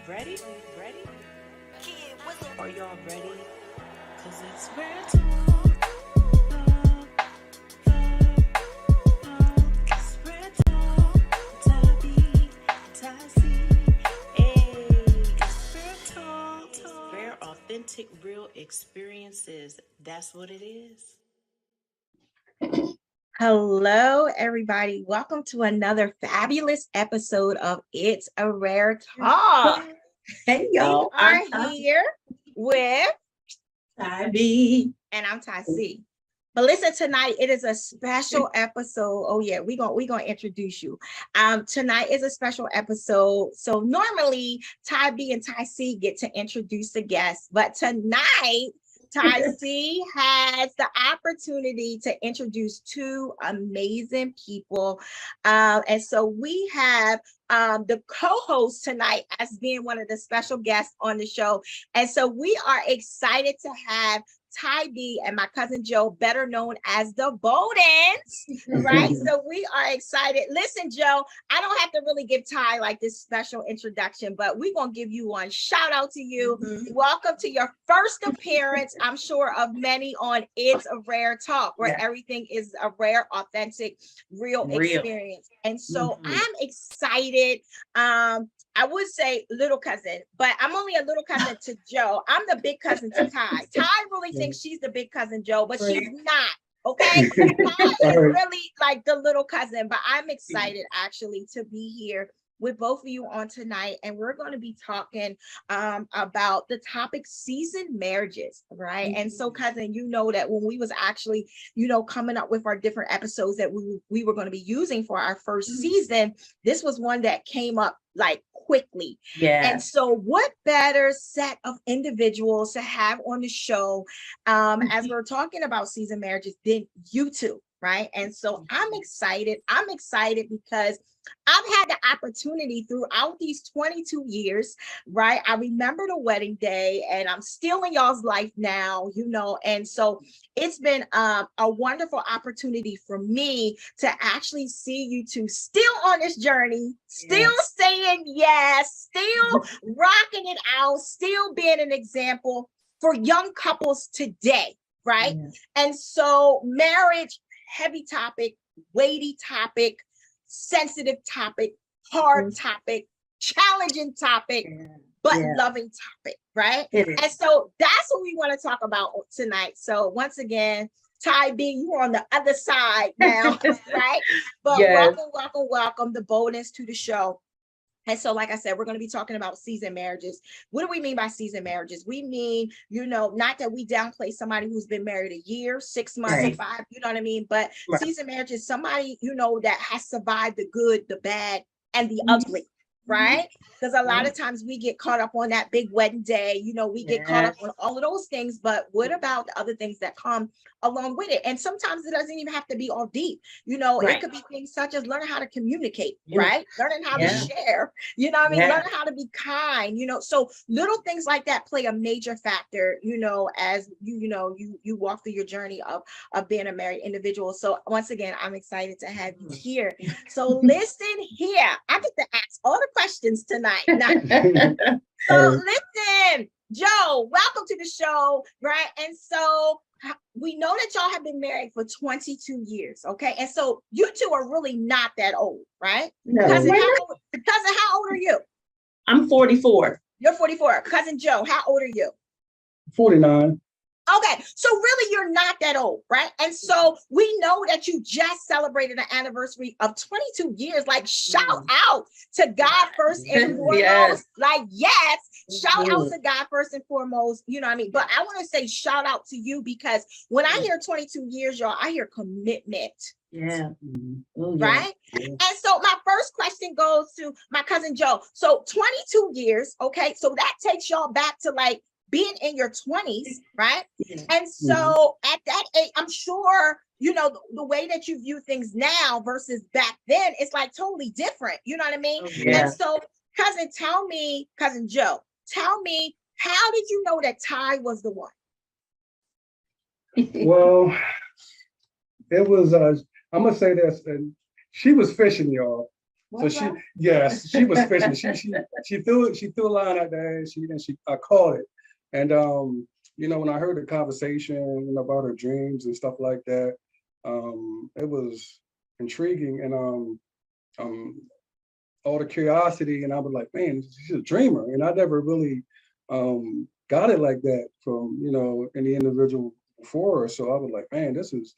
Ready? Ready? Are y'all ready? Cause it's rare talk. It's rare talk. Tabby, Tassie. Hey, it's rare talk. Rare, authentic, real experiences. That's what it is. Hello, everybody. Welcome to another fabulous episode of It's a Rare Talk. Hey We y'all, are here with, Tabby. and I'm Tassie. But listen, tonight it is a special episode. Oh yeah, we gonna introduce you. Tonight is a special episode. So normally Ty B and Ty C get to introduce the guests, but tonight Ty C has the opportunity to introduce two amazing people. And so we have the co-host tonight as being one of the special guests on the show. And so we are excited to have Ty B and my cousin Joe, better known as the Bowdens, right? So we are excited. Listen, Joe, I don't have to really give Ty like this special introduction, but we're going to give you one. Shout out to you. Welcome to your first appearance, I'm sure, of many on It's a Rare Talk, where everything is a rare, authentic, real experience. And so I'm excited. I would say little cousin, but I'm only a little cousin to Joe. I'm the big cousin to Ty. Ty really thinks she's the big cousin Joe, but she's not. Okay. Ty is really like the little cousin, but I'm excited actually to be here with both of you on tonight. And we're going to be talking about the topic seasoned marriages, right? And so cousin, you know that when we was actually, coming up with our different episodes that we were going to be using for our first season, this was one that came up like quickly. And so what better set of individuals to have on the show as we're talking about seasoned marriages than you two, right? And so I'm excited because I've had the opportunity throughout these 22 years, right? I remember the wedding day and I'm still in y'all's life now, and so it's been a wonderful opportunity for me to actually see you two still on this journey, still saying yes, still rocking it out, still being an example for young couples today, right? And so marriage, heavy topic, weighty topic, sensitive topic, hard topic, challenging topic, but loving topic, right? And so that's what we want to talk about tonight. So once again, Ty B, you're on the other side now, right? But welcome the Bowdens to the show. And so, like I said, we're going to be talking about seasoned marriages. What do we mean by seasoned marriages? We mean, not that we downplay somebody who's been married a year, 6 months, 5, you know what I mean? But seasoned marriage is somebody, that has survived the good, the bad, and the ugly, right? Because a lot of times we get caught up on that big wedding day, we get caught up on all of those things. But what about the other things that come along with it? And sometimes it doesn't even have to be all deep. It could be things such as learning how to communicate, right? Learning how to share, learning how to be kind, so little things like that play a major factor, as you walk through your journey of being a married individual. So once again, I'm excited to have you here. So listen here, I get to ask all the questions tonight. So listen, Joe, welcome to the show, right? And so we know that y'all have been married for 22 years, okay? And so you two are really not that old, right? No. Cousin, how old are you? I'm 44. You're 44. Cousin Joe, how old are you? 49. Okay, so really you're not that old, right? And so we know that you just celebrated an anniversary of 22 years. Like, shout out to God first and foremost. Shout out to God first and foremost, you know what I mean? But I want to say shout out to you because when I hear 22 years, y'all, I hear commitment. Right? And so my first question goes to my cousin Joe. So 22 years, okay? So that takes y'all back to like being in your 20s, right? And so at that age, I'm sure, the way that you view things now versus back then, it's like totally different. You know what I mean? And so cousin Joe, tell me, how did you know that Ty was the one? Well, it was, I'm going to say this, and she was fishing, y'all. So she was fishing. She threw a line out there, and I caught it. And when I heard the conversation about her dreams and stuff like that, it was intriguing, and all the curiosity, and I was like, man, she's a dreamer, and I never really got it like that from any individual before her. So I was like, man, this is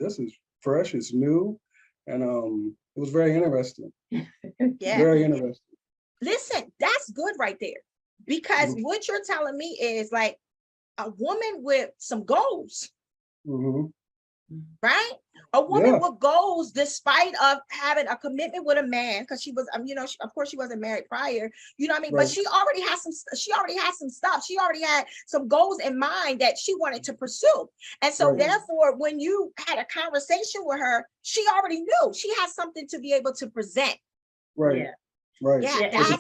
fresh, it's new, and it was very interesting. Yeah. Very interesting. Listen, that's good right there, because what you're telling me is like a woman with some goals, right? A woman with goals, despite of having a commitment with a man, because she was, of course she wasn't married prior, you know what I mean? Right. But she already has some stuff. She already had some goals in mind that she wanted to pursue. And so therefore, when you had a conversation with her, she already knew she has something to be able to present. Right. Yeah. Right. Yeah,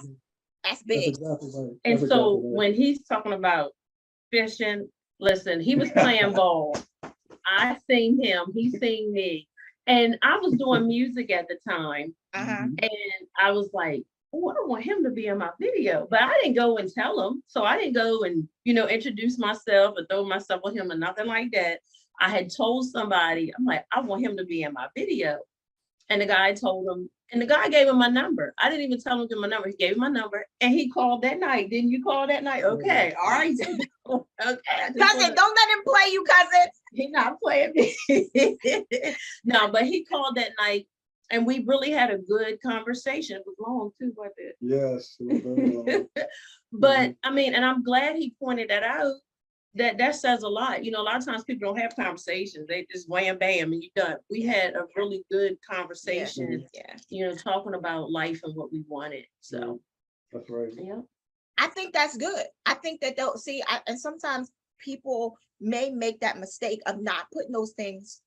that's big. That's exactly right. And so when he's talking about fishing, listen, he was playing ball. I seen him, he seen me. And I was doing music at the time. And I was like, oh, I don't want him to be in my video. But I didn't go and tell him. So I didn't go and, introduce myself and throw myself on him or nothing like that. I had told somebody, I'm like, I want him to be in my video. And the guy told him, and the guy gave him my number. I didn't even tell him to give my number. He gave him my number, and he called that night. Didn't you call that night? Okay, all right. Okay. Cousin, don't let him play you, cousin. He's not playing me. No, but he called that night, and we really had a good conversation. It was long too, wasn't it? Yes, it was very long. But I mean, and I'm glad he pointed that out. That says a lot. A lot of times people don't have conversations. They just wham bam and you're done. We had a really good conversation, talking about life and what we wanted. So that's right. Yeah. I think that's good. I think that they'll see, and sometimes people may make that mistake of not putting those things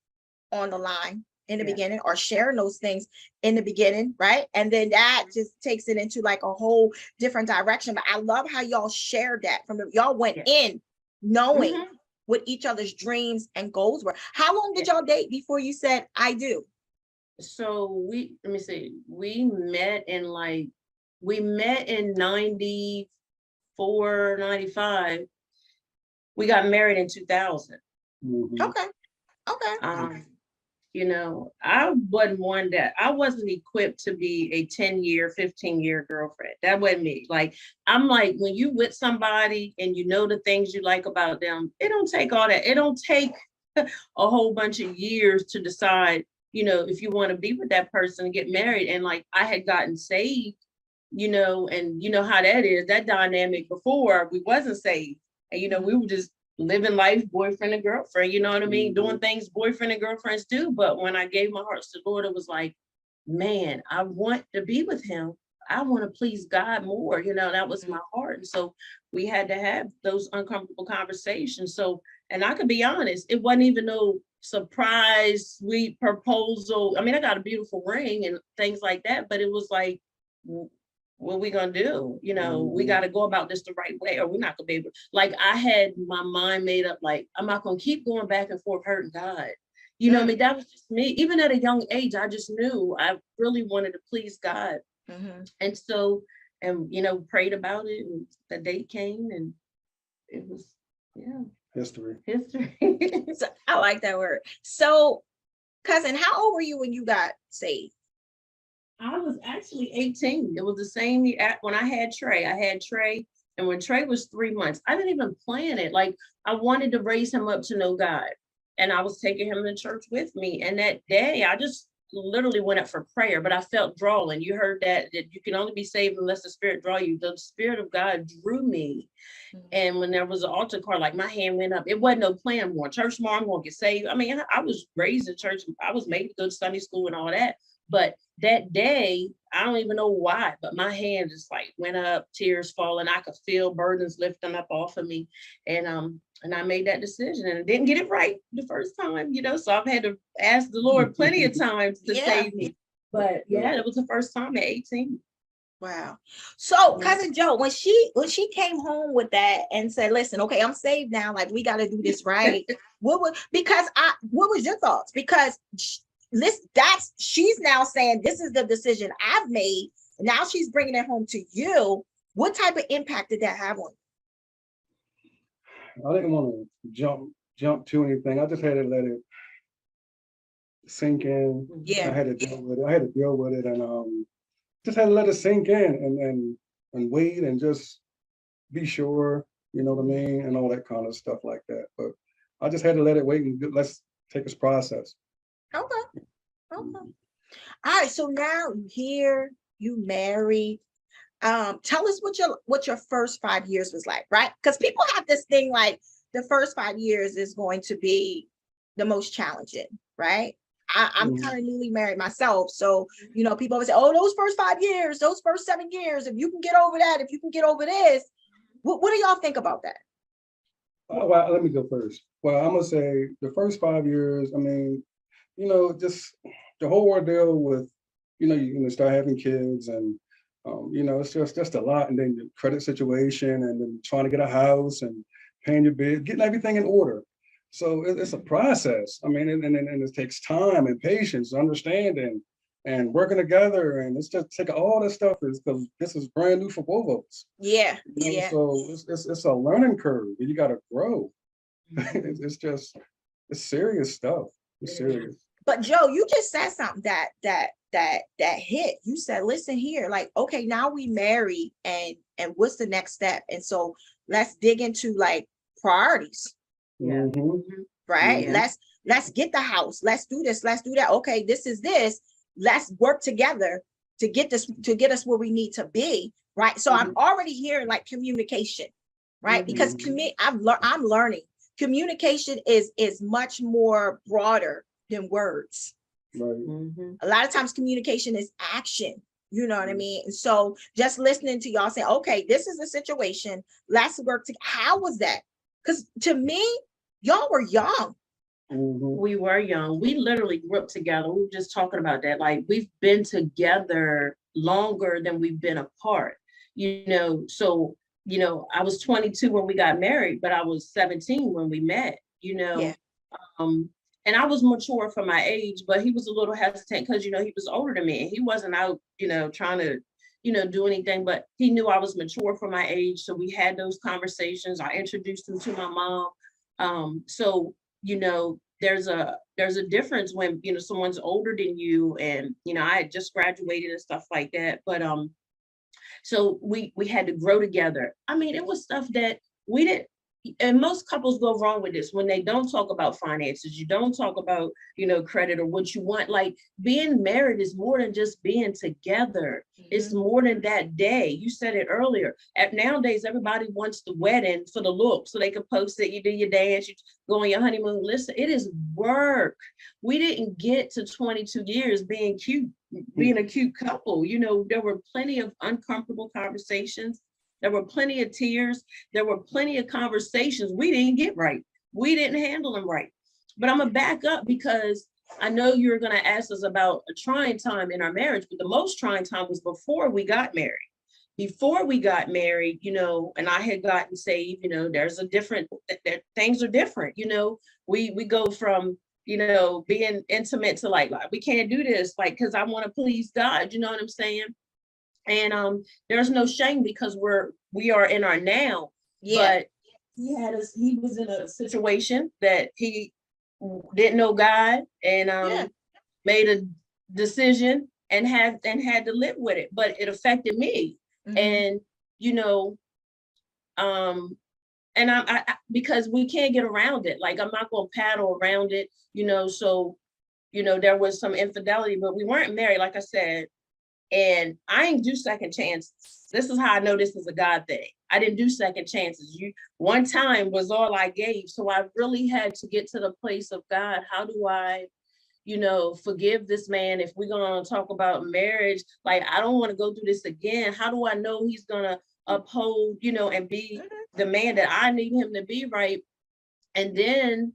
on the line in the beginning, or sharing those things in the beginning, right? And then that just takes it into like a whole different direction. But I love how y'all shared that y'all went in knowing what each other's dreams and goals were. How long did y'all date before you said I do? So let me see, we met in 94, 95. We got married in 2000. Okay. I wasn't one that I wasn't equipped to be a 10-year, 15-year girlfriend. That wasn't me. Like, I'm like, when you with somebody and the things you like about them, it don't take all that. It don't take a whole bunch of years to decide, if you want to be with that person and get married. And like, I had gotten saved, and you know how that is, that dynamic before we wasn't saved. And, we were just living life, boyfriend and girlfriend, you know what I mean? Doing things boyfriend and girlfriends do. But when I gave my heart to the Lord, it was like, man, I want to be with him. I want to please God more. That was my heart. And so we had to have those uncomfortable conversations. So, and I could be honest, it wasn't even no surprise, sweet proposal. I mean, I got a beautiful ring and things like that, but it was like, what we gonna do? We got to go about this the right way, or we're not gonna be able. Like, I had my mind made up. Like, I'm not gonna keep going back and forth hurting God. I mean, that was just me. Even at a young age, I just knew I really wanted to please God, and so, prayed about it. And the date came, and it was history. So, I like that word. So, cousin, how old were you when you got saved? I was actually 18. It was the same year when I had Trey. And when Trey was 3 months, I didn't even plan it. Like, I wanted to raise him up to know God. And I was taking him to church with me. And that day, I just literally went up for prayer, but I felt drawing. You heard that you can only be saved unless the Spirit draw you. The Spirit of God drew me. And when there was an altar call, like, my hand went up. It wasn't no plan more. Church tomorrow, I'm going to get saved. I mean, I was raised in church. I was made to go to Sunday school and all that. But that day, I don't even know why, but my hand just like went up, tears falling. I could feel burdens lifting up off of me. And I made that decision, and I didn't get it right the first time, so I've had to ask the Lord plenty of times to save me. But it was the first time at 18. Wow. So Cousin Joe, when she came home with that and said, listen, okay, I'm saved now, like, we got to do this right. what was your thoughts? Because she's now saying, this is the decision I've made, Now she's bringing it home to you. What type of impact did that have on I didn't want to jump to anything. I just had to let it sink in. you? I Yeah. had to deal with it. I had to deal with it, and just had to let it sink in, and wait, and just be sure, you know what I mean, and all that kind of stuff like that. But I just had to let it wait and let's take this process. Okay. Okay. All right. So now you here, you married. Tell us what your first 5 years was like, right? Because people have this thing like the first 5 years is going to be the most challenging, right? I'm Mhm. kind of newly married myself. So, you know, people always say, oh, those first 5 years, those first 7 years, if you can get over that, if you can get over this, what do y'all think about that? Well, let me go first. Well, I'm gonna say the first 5 years. I mean, you know, just the whole ordeal with, you start having kids, and it's just a lot, and then the credit situation, and then trying to get a house and paying your bill, getting everything in order. So it's a process. I mean, and it takes time and patience, understanding, and working together, and it's just take all this stuff is because this is brand new for both of us. Yeah. You know, Yeah. so it's a learning curve. You got to grow. It's serious stuff. It's serious. But Joe, you just said something that hit. You said, listen here, like, okay, now we married, and what's the next step? And so let's dig into like priorities, Yeah. Mhm. right? Mhm. Let's get the house. Let's do this. Let's do that. Okay, this is this. Let's work together to get us where we need to be, right? So I'm already hearing like communication, right? Because I'm learning communication is much more broader than words. Right. A lot of times communication is action. You know what I mean? And so just listening to y'all say, okay, this is the situation. Let's work together. How was that? Because to me, y'all were young. Mhm. We were young. We literally grew up together. We were just talking about that. Like we've been together longer than we've been apart. So I was 22 when we got married, but I was 17 when we met. Yeah. And I was mature for my age, but he was a little hesitant because he was older than me, and he wasn't out, trying to, do anything. But he knew I was mature for my age, so we had those conversations. I introduced him to my mom. So there's a difference when someone's older than you, and I had just graduated and stuff like that. But so we had to grow together. I mean, it was stuff that we didn't. And most couples go wrong with this when they don't talk about finances. You don't talk about, credit or what you want. Like being married is more than just being together. It's more than that day. You said it earlier. Nowadays, everybody wants the wedding for the look so they can post it. You do your dance, you go on your honeymoon. Listen, it is work. We didn't get to 22 years being cute, being a cute couple. There were plenty of uncomfortable conversations. There were plenty of tears. There were plenty of conversations we didn't get right. We didn't handle them right. But I'm going to back up because I know you're going to ask us about a trying time in our marriage, but the most trying time was before we got married. Before we got married, and I had gotten saved, there's a different, things are different. We go from, being intimate to like, we can't do this, like, because I want to please God, you know what I'm saying? And there's no shame because we are in our now. Yeah. But he was in a situation that he didn't know God, and made a decision and had to live with it. But it affected me. And and I because we can't get around it. Like I'm not gonna paddle around it, so there was some infidelity, but we weren't married, like I said. And I ain't do second chances. This is how I know this is a God thing. I didn't do second chances. One time was all I gave. So I really had to get to the place of God. How do I, forgive this man? If we're going to talk about marriage, like, I don't want to go through this again. How do I know he's going to uphold, and be the man that I need him to be, right? And then,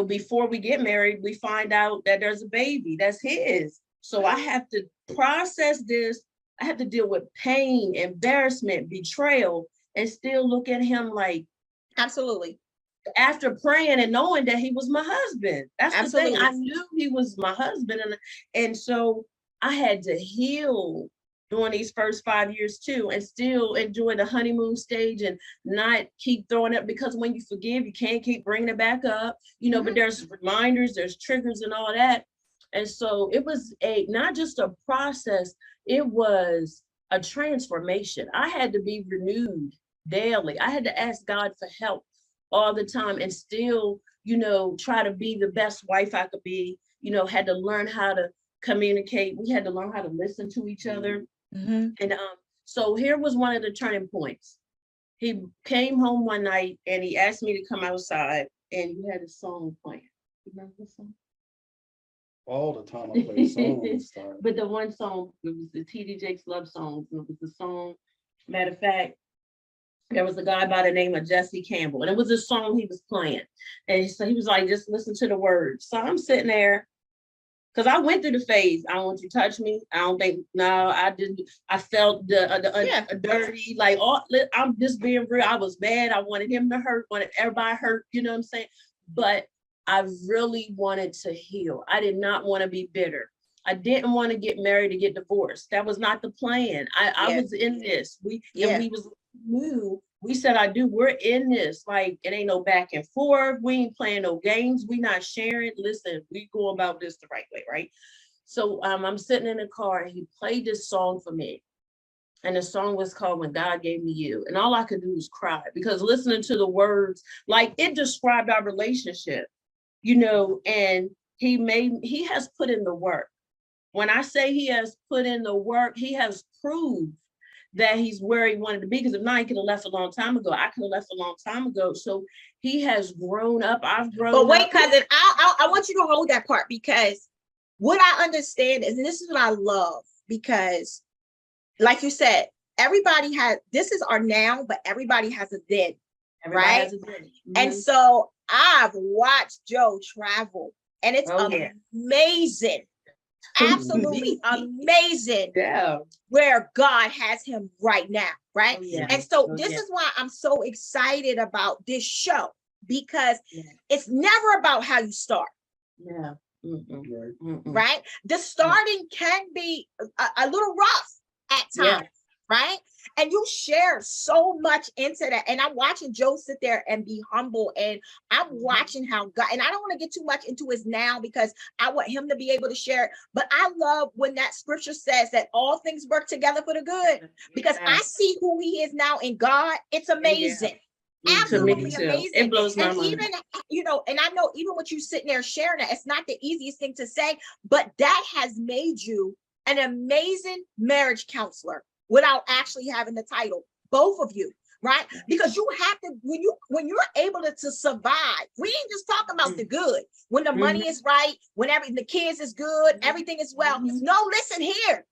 before we get married, we find out that there's a baby that's his. So I have to process this. I have to deal with pain, embarrassment, betrayal, and still look at him like, Absolutely. after praying and knowing that he was my husband. That's Absolutely. the thing. I knew he was my husband. And so I had to heal during these first 5 years too, and still enjoy the honeymoon stage and not keep throwing it, because when you forgive, you can't keep bringing it back up, you know, but there's reminders, there's triggers and all that. And so it was not just a process, it was a transformation. I had to be renewed daily. I had to ask God for help all the time and still, you know, try to be the best wife I could be, you know, had to learn how to communicate. We had to learn how to listen to each other. Mm-hmm. And so here was one of the turning points. He came home one night and he asked me to come outside, and you had a song playing. You remember the song? All the time I play songs. But the one song, it was the TD Jakes love songs. And it was the song, matter of fact, there was a guy by the name of Jesse Campbell, and it was a song he was playing. And so he was like, just listen to the words. So I'm sitting there, because I went through the phase. I don't want you to touch me. I don't think, no, I didn't. I felt the dirty, like, I'm just being real. I was mad. I wanted him to hurt, wanted everybody hurt, you know what I'm saying? But I really wanted to heal. I did not want to be bitter. I didn't want to get married to get divorced. That was not the plan. I was in this. We was new. We said, I do. We're in this. Like, it ain't no back and forth. We ain't playing no games. We not sharing. Listen, we go about this the right way, right? So I'm sitting in the car and he played this song for me. And the song was called When God Gave Me You. And all I could do was cry, because listening to the words, like, it described our relationship, you know, and he has put in the work. When I say he has put in the work, he has proved that he's where he wanted to be. Because if not, he could have left a long time ago. I could have left a long time ago. So he has grown up. I've grown up. But wait, cousin, I want you to hold that part, because what I understand is, and this is what I love, because like you said, everybody has, this is our now, but everybody has a then, Everybody right? has a then. And so I've watched Joe travel, and it's amazing. Absolutely amazing. Yeah. Where God has him right now, right? Oh, yeah. And so this is why I'm so excited about this show, because it's never about how you start. Yeah. Right? The starting can be a little rough at times, right? And you share so much into that. And I'm watching Joe sit there and be humble, and I'm watching how God, and I don't want to get too much into his now, because I want him to be able to share it. But I love when that scripture says that all things work together for the good, because I see who he is now in God. It's amazing. Absolutely amazing. It blows my mind. Even, you know, and I know even with you sitting there sharing that, it's not the easiest thing to say, but that has made you an amazing marriage counselor without actually having the title, both of you, right? Because you have to, when you're able to survive, we ain't just talking about the good, when the money is right, when the kids is good, everything is well. No, listen here.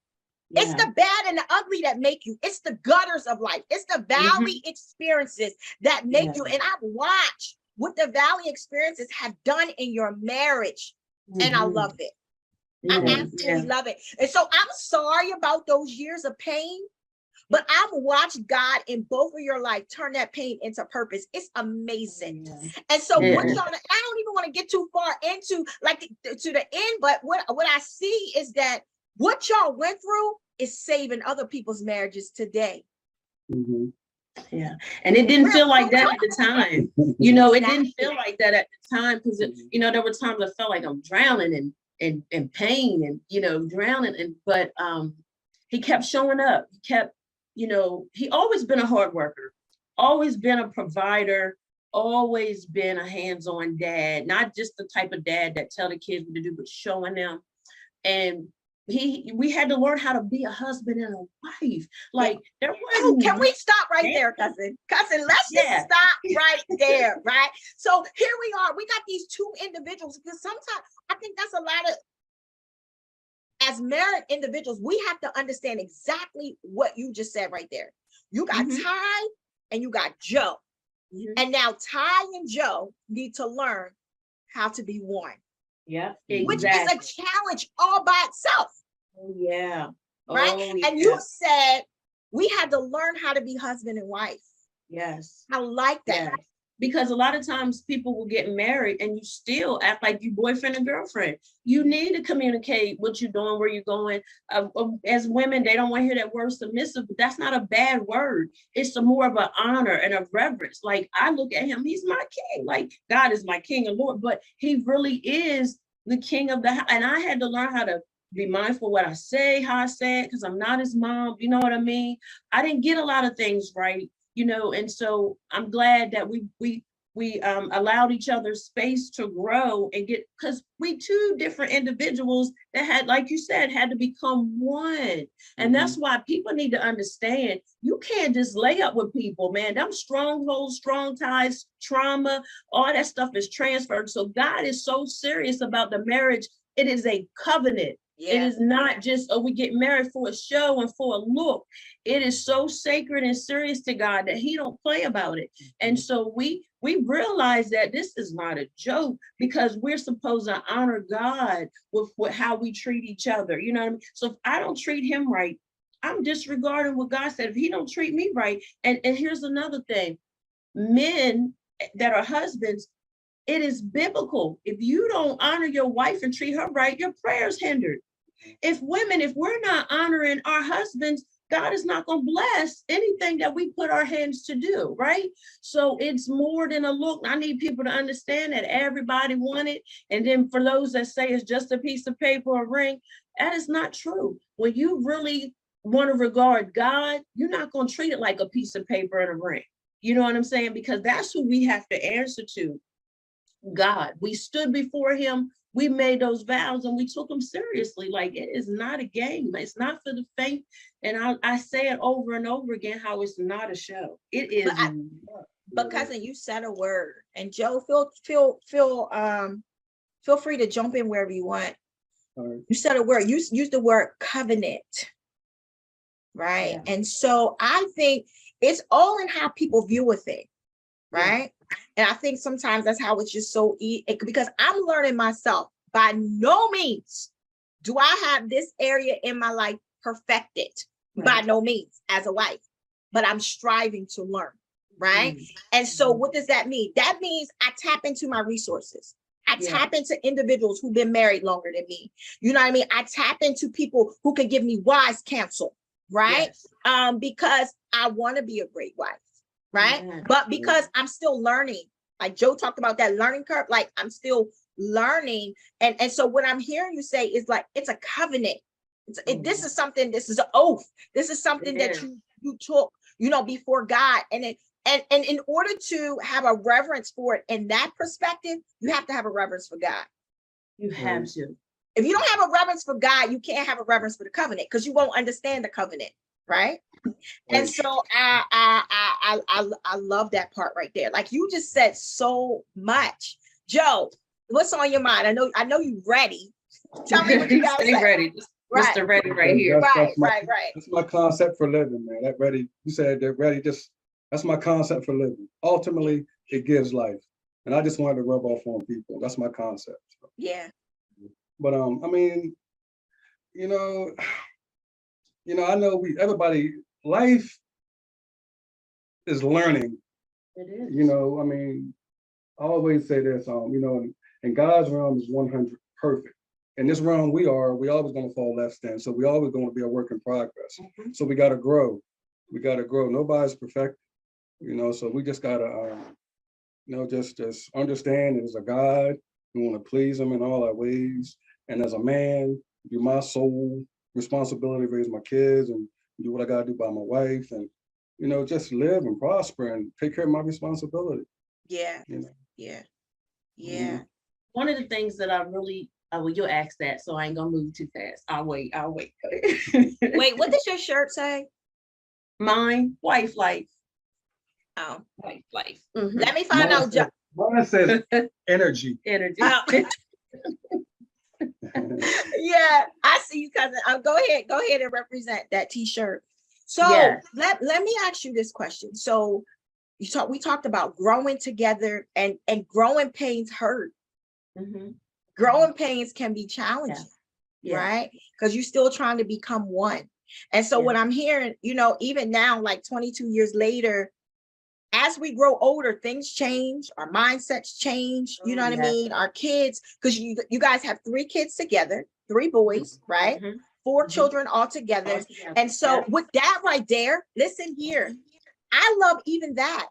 It's the bad and the ugly that make you. It's the gutters of life. It's the valley experiences that make you. And I've watched what the valley experiences have done in your marriage, and I love it. I absolutely love it. And so I'm sorry about those years of pain, but I've watched God in both of your life turn that pain into purpose. It's amazing. And so what y'all, I don't even want to get too far into like to the end, but what I see is that what y'all went through is saving other people's marriages today. Yeah. And it didn't feel like that at the time. You know, it didn't feel like that at the time, because, you know, there were times I felt like I'm drowning in pain and, you know, drowning. But he kept showing up. He kept, you know, he always been a hard worker, always been a provider, always been a hands-on dad, not just the type of dad that tell the kids what to do, but showing them. And we had to learn how to be a husband and a wife. Like there was. Can we stop right there, cousin? Cousin, let's just stop right there, right? So here we are. We got these two individuals, because sometimes I think that's a lot of, as married individuals, we have to understand exactly what you just said right there. You got Ty and you got Joe. And now Ty and Joe need to learn how to be one. Yeah, exactly. Which is a challenge all by itself. Right? And you said we had to learn how to be husband and wife. Yes. I like that. because a lot of times people will get married and you still act like you boyfriend and girlfriend. You need to communicate what you're doing, where you're going. As women, they don't want to hear that word submissive, but that's not a bad word. It's a more of an honor and a reverence. Like, I look at him, he's my king. Like, God is my king and Lord, but he really is the king of the house. And I had to learn how to be mindful what I say, how I say it, because I'm not his mom. You know what I mean? I didn't get a lot of things right, and so I'm glad that we allowed each other space to grow and get, because we two different individuals that had, like you said, had to become one. And that's why people need to understand, you can't just lay up with people, man. Them strongholds, strong ties, trauma, all that stuff is transferred. So God is so serious about the marriage. It is a covenant. It is not just, we get married for a show and for a look. It is so sacred and serious to God that he don't play about it. And so we realize that this is not a joke, because we're supposed to honor God with how we treat each other. You know what I mean? So if I don't treat him right, I'm disregarding what God said. If he don't treat me right, and here's another thing, men that are husbands, it is biblical. If you don't honor your wife and treat her right, your prayer's hindered. If we're not honoring our husbands, God is not going to bless anything that we put our hands to do, right? So it's more than a look. I need people to understand that everybody want it. And then for those that say it's just a piece of paper or a ring, that is not true. When you really want to regard God, you're not going to treat it like a piece of paper and a ring. You know what I'm saying? Because that's who we have to answer to. God. We stood before him, we made those vows, and we took them seriously. Like, it is not a game. It's not for the faint. And I say it over and over again, how it's not a show. It is. But cousin, you said a word, and Joe, feel free to jump in wherever you want. Right. You said a word. You used the word covenant, right? Yeah. And so I think it's all in how people view a thing, right? And I think sometimes that's how it's just so because I'm learning myself. By no means do I have this area in my life perfected. Right. By no means as a wife, but I'm striving to learn, right? And so what does that mean? That means I tap into my resources. I tap into individuals who've been married longer than me. You know what I mean? I tap into people who can give me wise counsel, right? Yes. Because I want to be a great wife. Right. But because I'm still learning, like Joe talked about that learning curve, like I'm still learning. And so what I'm hearing you say is like, it's a covenant. This is something, this is an oath. This is something that you took, before God. And in order to have a reverence for it in that perspective, you have to have a reverence for God. You have to. If you don't have a reverence for God, you can't have a reverence for the covenant, because you won't understand the covenant. Right. And so I love that part right there. Like, you just said so much. Joe, what's on your mind? I know you're ready. Tell me what you got to say. Ready. Right. Mr. Ready right here. Right. That's my concept for living, man. That ready, you said that ready, that's my concept for living. Ultimately, it gives life. And I just wanted to rub off on people. That's my concept. Yeah. But I mean, I know everybody, life is learning. It is. I mean, I always say this, in God's realm is 100 perfect. In this realm we always going to fall less than. So we always going to be a work in progress. So we got to grow. Nobody's perfect, so we just got to, just understand there's a God. We want to please him in all our ways. And as a man, do my sole responsibility, raise my kids and do what I got to do by my wife, and just live and prosper and take care of my responsibility. Yeah. One of the things that I really, well, you'll ask that, so I ain't gonna move too fast. I'll wait. Wait, what does your shirt say? Mine, wife life. Oh, wife life. Let me find out. Mine says energy. Energy. Yeah, I see you, cousin. Go ahead and represent that t-shirt. So let me ask you this question. So we talked about growing together, and growing pains hurt. Growing pains can be challenging, right? Because you're still trying to become one. And so what I'm hearing, even now, like 22 years later, as we grow older, things change, our mindsets change, you know what I Yes. mean? Our kids, because you guys have 3 kids together, 3 boys, right? Mhm. 4 Mhm. children all together. And so Yeah. with that right there, listen here, I love even that.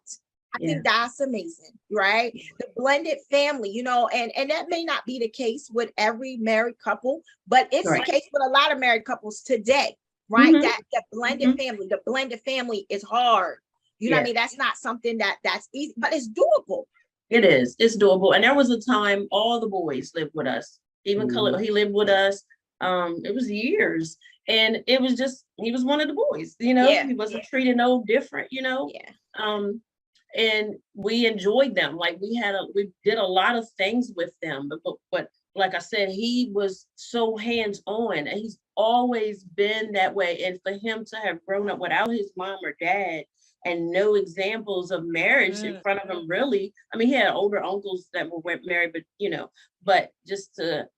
I Yeah. think that's amazing, right? The blended family, you know, and that may not be the case with every married couple, but it's the Right. case with a lot of married couples today, right? Mhm. That blended Mhm. family, the blended family is hard. You know what I Yeah. mean? That's not something that's easy, but it's doable. It is. It's doable. And there was a time all the boys lived with us. Even Khalil, he lived with us. It was years. And it was just, he was one of the boys, you know, Yeah. he wasn't treated no different, you know. Yeah. And we enjoyed them. Like we did a lot of things with them. But like I said, he was so hands-on and he's always been that way. And for him to have grown up without his mom or dad and no examples of marriage in front of him, really. I mean, he had older uncles that were married, but you know, but just to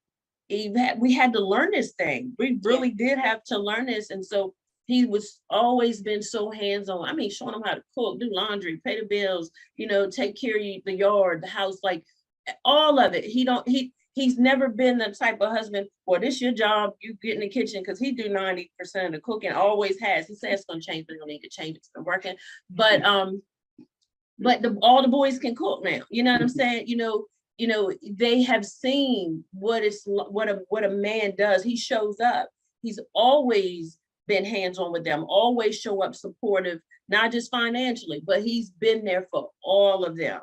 we had to learn this thing. We really did have to learn this. And so he was always been so hands-on. I mean, showing him how to cook, do laundry, pay the bills, you know, take care of the yard, the house, like all of it. He's never been the type of husband, well, this your job, you get in the kitchen, because he do 90% of the cooking, always has. He says it's gonna change, but he don't need to change, it's been working. But all the boys can cook now. You know what I'm saying? You know, they have seen what a man does. He shows up. He's always been hands-on with them, always show up supportive, not just financially, but he's been there for all of them,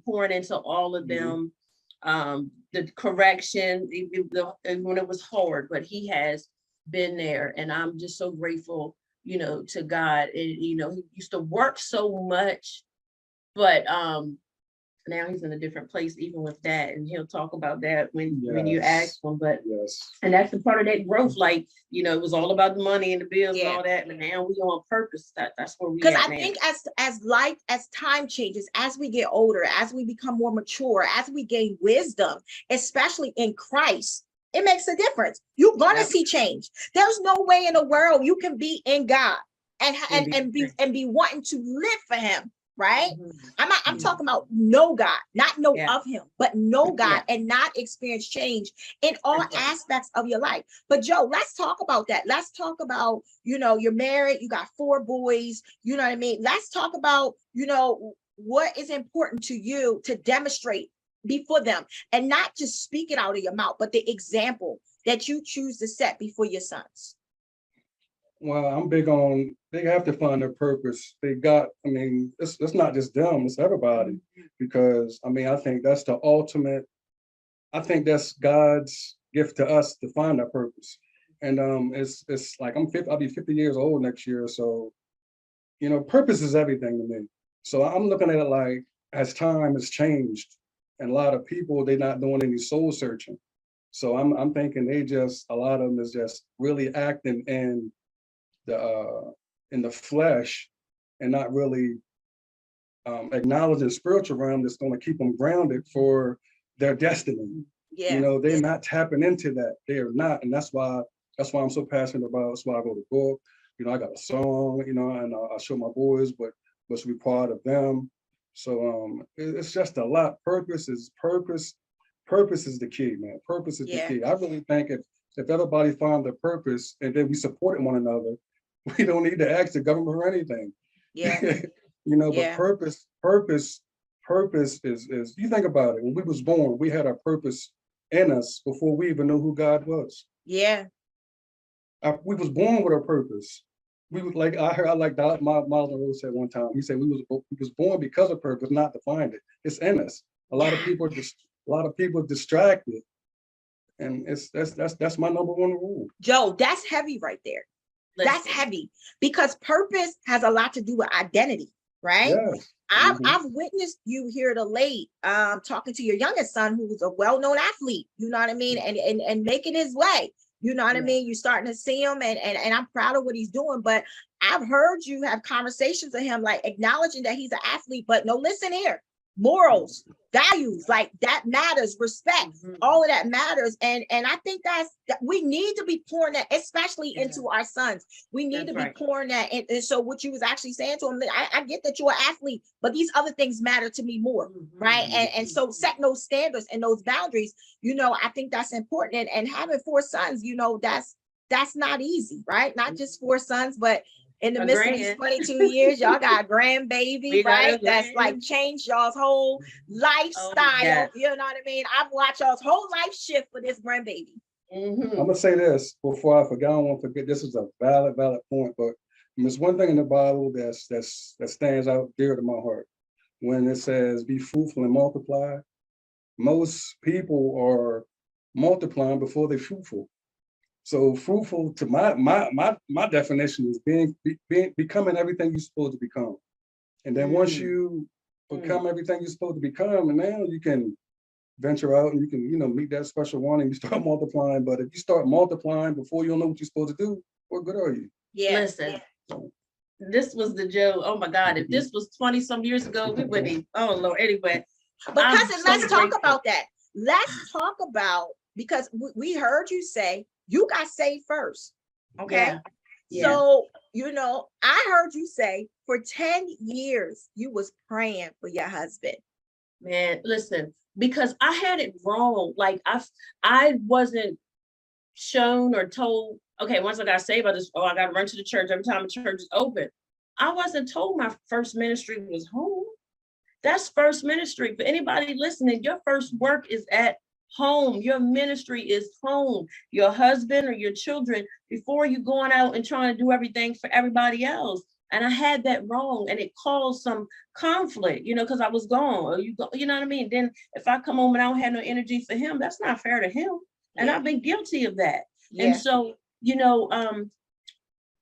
pouring into all of them. The correction, when it was hard, but he has been there. And I'm just so grateful, you know, to God. And, you know, he used to work so much, but now he's in a different place, even with that. And he'll talk about that when you ask him. But and that's the part of that growth. Like, you know, it was all about the money and the bills and all that. But now we on purpose. That's where we because at I now. think as time changes, as we get older, as we become more mature, as we gain wisdom, especially in Christ, it makes a difference. You're gonna see change. There's no way in the world you can be in God and be wanting to live for him, right? I'm talking about know God, not know of him, but know God and not experience change in all aspects of your life. But Joe, let's talk about that. Let's talk about, you know, you're married, you got 4 boys, you know what I mean? Let's talk about, you know, what is important to you to demonstrate before them, and not just speak it out of your mouth, but the example that you choose to set before your sons. Well, I'm big on, they have to find their purpose. I mean, it's not just them, it's everybody. Because I mean, I think that's the ultimate, I think that's God's gift to us to find our purpose. And it's like I'll be 50 years old next year. So, you know, purpose is everything to me. So I'm looking at it like, as time has changed, and a lot of people, they're not doing any soul searching. So I'm thinking a lot of them is just really acting in the flesh and not really acknowledging spiritual realm that's going to keep them grounded for their destiny. You know, they're not tapping into that. They are not, and that's why I'm so passionate about. That's why I wrote a book. You know, I got a song. You know, and I show my boys what's required of them. So it's just a lot. Purpose is the key, man. Purpose is the key. I really think if everybody found their purpose and then we supported one another, we don't need to ask the government for anything. You know, but purpose is, you think about it, when we was born, we had our purpose in us before we even knew who God was. We was born with our purpose. We was like, I like Miles Monroe said one time, he said we was born because of purpose, not to find it. It's in us. A lot of people distracted. And that's my number one rule. Joe, that's heavy right there. That's heavy, because purpose has a lot to do with identity, right? Yes. I've witnessed you here to late talking to your youngest son, who's a well-known athlete, you know what I mean, and making his way, you know what I mean. You're starting to see him, and I'm proud of what he's doing. But I've heard you have conversations with him, like acknowledging that he's an athlete, but no, listen here, morals, values, like that matters, respect, Mhm. all of that matters. And I think that we need to be pouring that, especially Yeah. into our sons. We need That's to be right. pouring that. And so what you was actually saying to him, I get that you're an athlete, but these other things matter to me more. Mhm. Right. And so setting those standards and those boundaries, I think that's important. And having 4 sons, that's not easy, right? Not just 4 sons, but in the A midst of these grand. 22 years, y'all got a grandbaby, We got a right? That's like grand. changed y'all's whole lifestyle. yes. You know what I mean? I've watched y'all's whole life shift for this grandbaby. I'm Mhm. gonna say this before I forget. I don't want to forget. This is a valid point, but there's one thing in the Bible that stands out dear to my heart. When it says, "Be fruitful and multiply," most people are multiplying before they're fruitful. So fruitful, to my definition, is becoming everything you're supposed to become. And then once Mm. you become everything you're supposed to become, and now you can venture out and you can, meet that special one and you start multiplying. But if you start multiplying before you know what you're supposed to do, what good are you? Yeah. Listen, this was the joke. Oh my God, if this was 20 some years ago, we wouldn't even, oh Lord, anyway. But I'm cousin, so let's talk grateful. about that. Let's talk about, because we heard you say you got saved first. Okay. Yeah. Yeah. So, I heard you say for 10 years you was praying for your husband. Man, listen, because I had it wrong. Like I wasn't shown or told, okay, once I got saved, I got to run to the church every time the church is open. I wasn't told my first ministry was home. That's first ministry. For anybody listening, your first work is at home. Your ministry is home. Your husband or your children, before you going out and trying to do everything for everybody else. And I had that wrong, and it caused some conflict, because I was gone. Or you know what I mean? Then if I come home and I don't have no energy for him, that's not fair to him. And I've been guilty of that. And so,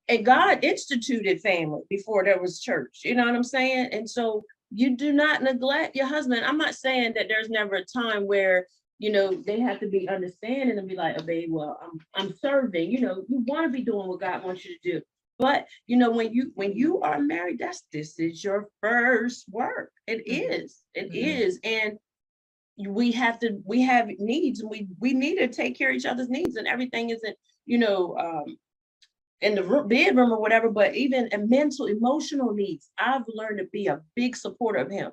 and God instituted family before there was church. You know what I'm saying? And so you do not neglect your husband. I'm not saying that there's never a time where, they have to be understanding and be like, oh, babe, well, I'm serving. You want to be doing what God wants you to do. But when you are married, this is your first work. It is. It is. And we have needs, and we need to take care of each other's needs, and everything isn't, in the bedroom or whatever, but even a mental, emotional needs. I've learned to be a big supporter of him.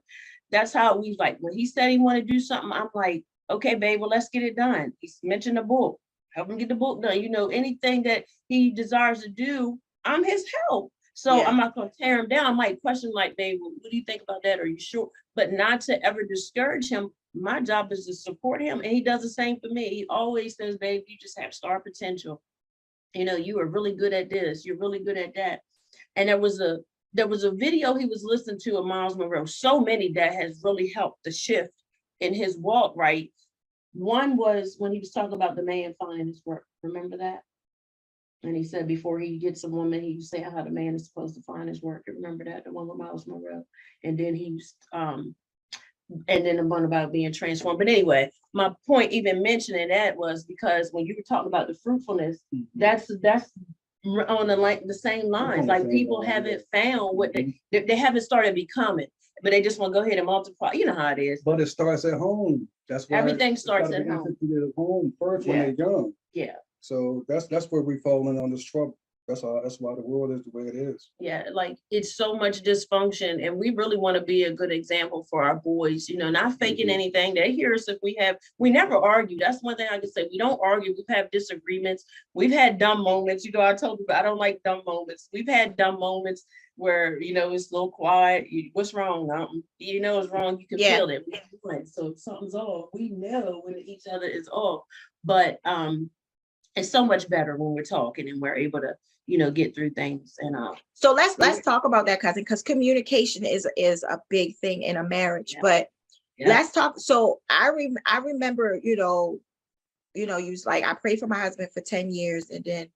That's how we like, when he said he wanted to do something, I'm like, okay, babe, well, let's get it done. He's mentioned a book, help him get the book done. Anything that he desires to do, I'm his help. So I'm not going to tear him down. I might question like, babe, well, what do you think about that? Are you sure? But not to ever discourage him. My job is to support him. And he does the same for me. He always says, babe, you just have star potential. You are really good at this. You're really good at that. And there was a video he was listening to of Miles Monroe. So many that has really helped the shift in his walk, right? One was when he was talking about the man finding his work. Remember that? And he said before he gets a woman, he was saying how the man is supposed to find his work. You remember that? The one with Miles Monroe. And then he was and then the one about being transformed. But anyway, my point even mentioning that was because when you were talking about the fruitfulness, that's on the same lines. Like people haven't found what they haven't started becoming, but they just want to go ahead and multiply. You know how it is. But it starts at home. That's why everything starts at home. At home first when they're young. Yeah. So that's where we fall in on this trouble. That's why the world is the way it is. Yeah, like it's so much dysfunction, and we really want to be a good example for our boys, not faking anything. They hear us if we never argue. That's one thing I can say. We don't argue. We've had disagreements. We've had dumb moments. I told you, I don't like dumb moments. We've had dumb moments where, it's a little quiet. What's wrong? It's wrong. You can feel it. So if something's off, we know when each other is off. But it's so much better when we're talking and we're able to, get through things. And so let's talk about that, cousin, because communication is a big thing in a marriage. But let's talk. So I remember, you was like, I prayed for my husband for 10 years, and then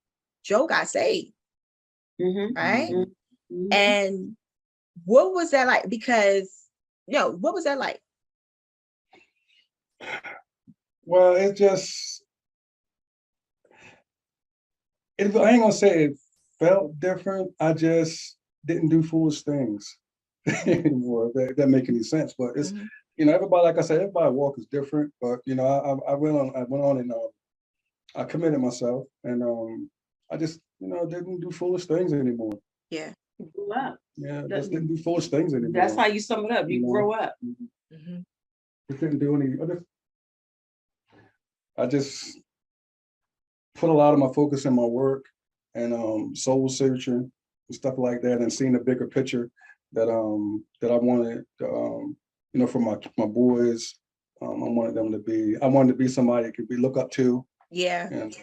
Joe got saved. Right? Mm-hmm. And what was that like? Because what was that like? Well, I ain't gonna say it felt different. I just didn't do foolish things. anymore. If that make any sense, but it's Mhm. everybody, like I said, everybody walk is different. But I went on and I committed myself, and I just didn't do foolish things anymore. Yeah. You grew up. Yeah, That- just didn't do foolish things anymore. That's how you sum it up. You You know? grow up. Mhm. Just didn't do any. I just put a lot of my focus in my work and soul searching and stuff like that, and seeing the bigger picture that I wanted for my boys. I wanted to be somebody that could be look up to, Yeah. and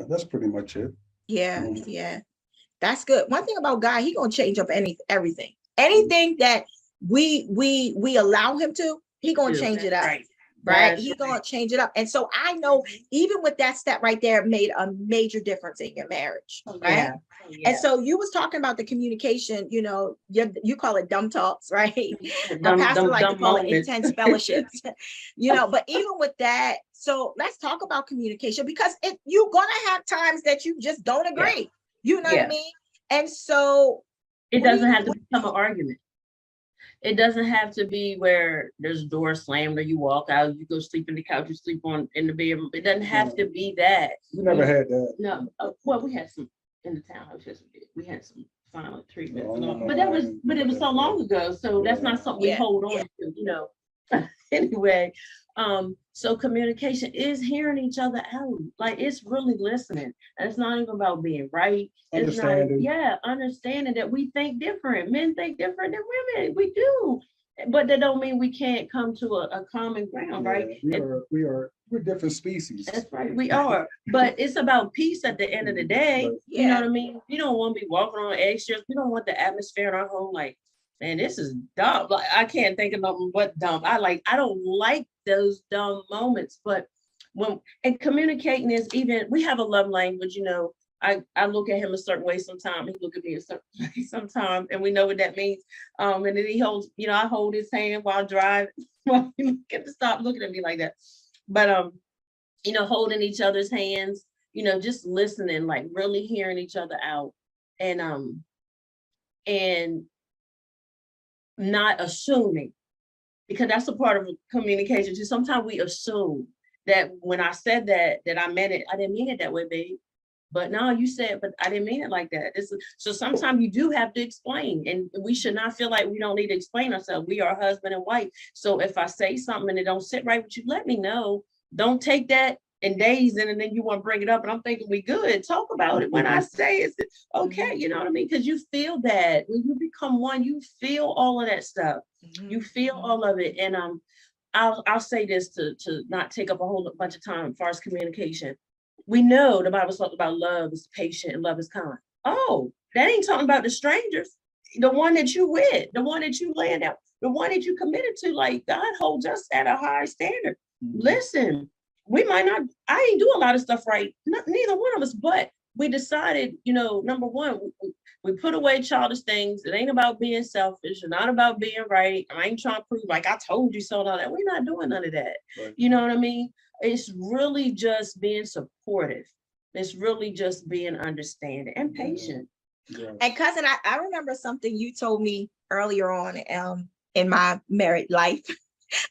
that's pretty much it. Yeah. Mhm. Yeah. That's good. One thing about God, he gonna change up everything. Anything that we allow him to, he gonna Dude, change it that's up. right. Right? That's He right. gonna change it up. And so I know even with that step right there made a major difference in your marriage. Oh, Right. yeah. Oh, yeah. And so you was talking about the communication, you call it dumb talks, right? My pastor like to call it intense fellowships, but even with that, so let's talk about communication, because you're gonna have times that you just don't agree. You know what I Yeah. mean? And so It doesn't have to become an argument. It doesn't have to be where there's a door slammed or you walk out, you go sleep in the couch, you sleep in the bedroom. It doesn't have to be that. We never had that. No, well, we had some in the townhouse. Yes, we did. We had some silent treatment, Oh, no, but it was so long ago. So that's not something we Yeah. hold on to, Anyway, so communication is hearing each other out. Like, it's really listening, and it's not even about being right. It's not, understanding that we think different. Men think different than women. We do, but that don't mean we can't come to a common ground, right? We're different species. That's right, we are. But it's about peace at the end of the day. Right. You know what I mean? We don't want to be walking on eggshells. We don't want the atmosphere in our home like, man, this is dumb. Like, I can't think of nothing but dumb. I don't like those dumb moments. But and communicating is even, we have a love language, I look at him a certain way sometimes, he look at me a certain way sometimes, and we know what that means. And then he holds, I hold his hand while driving. Well, he get to stop looking at me like that. But holding each other's hands, just listening, like really hearing each other out, and not assuming, because that's a part of communication too. Sometimes we assume that when I said that I meant it. I didn't mean it that way, babe. But no, you said, but I didn't mean it like that. So sometimes you do have to explain, and we should not feel like we don't need to explain ourselves. We are husband and wife. So if I say something and it don't sit right with you, let me know. Don't take that and days in, and then you want to bring it up, and I'm thinking we good. Talk about it when I say it's okay. You know what I mean? Because you feel that when you become one, you feel all of that stuff. You feel all of it. And I'll say this to not take up a whole bunch of time as far as communication. We know the Bible talks about love is patient and love is kind. Oh, that ain't talking about the strangers, the one that you with, the one that you laying out, the one that you committed to. Like, God holds us at a high standard. Listen, we might not, I ain't do a lot of stuff right, neither one of us, but we decided, number one, we put away childish things. It ain't about being selfish, and not about being right. I ain't trying to prove like I told you so and all that. We're not doing none of that. Right. You know what I mean? It's really just being supportive. It's really just being understanding and patient. Yeah. And cousin, I remember something you told me earlier on in my married life.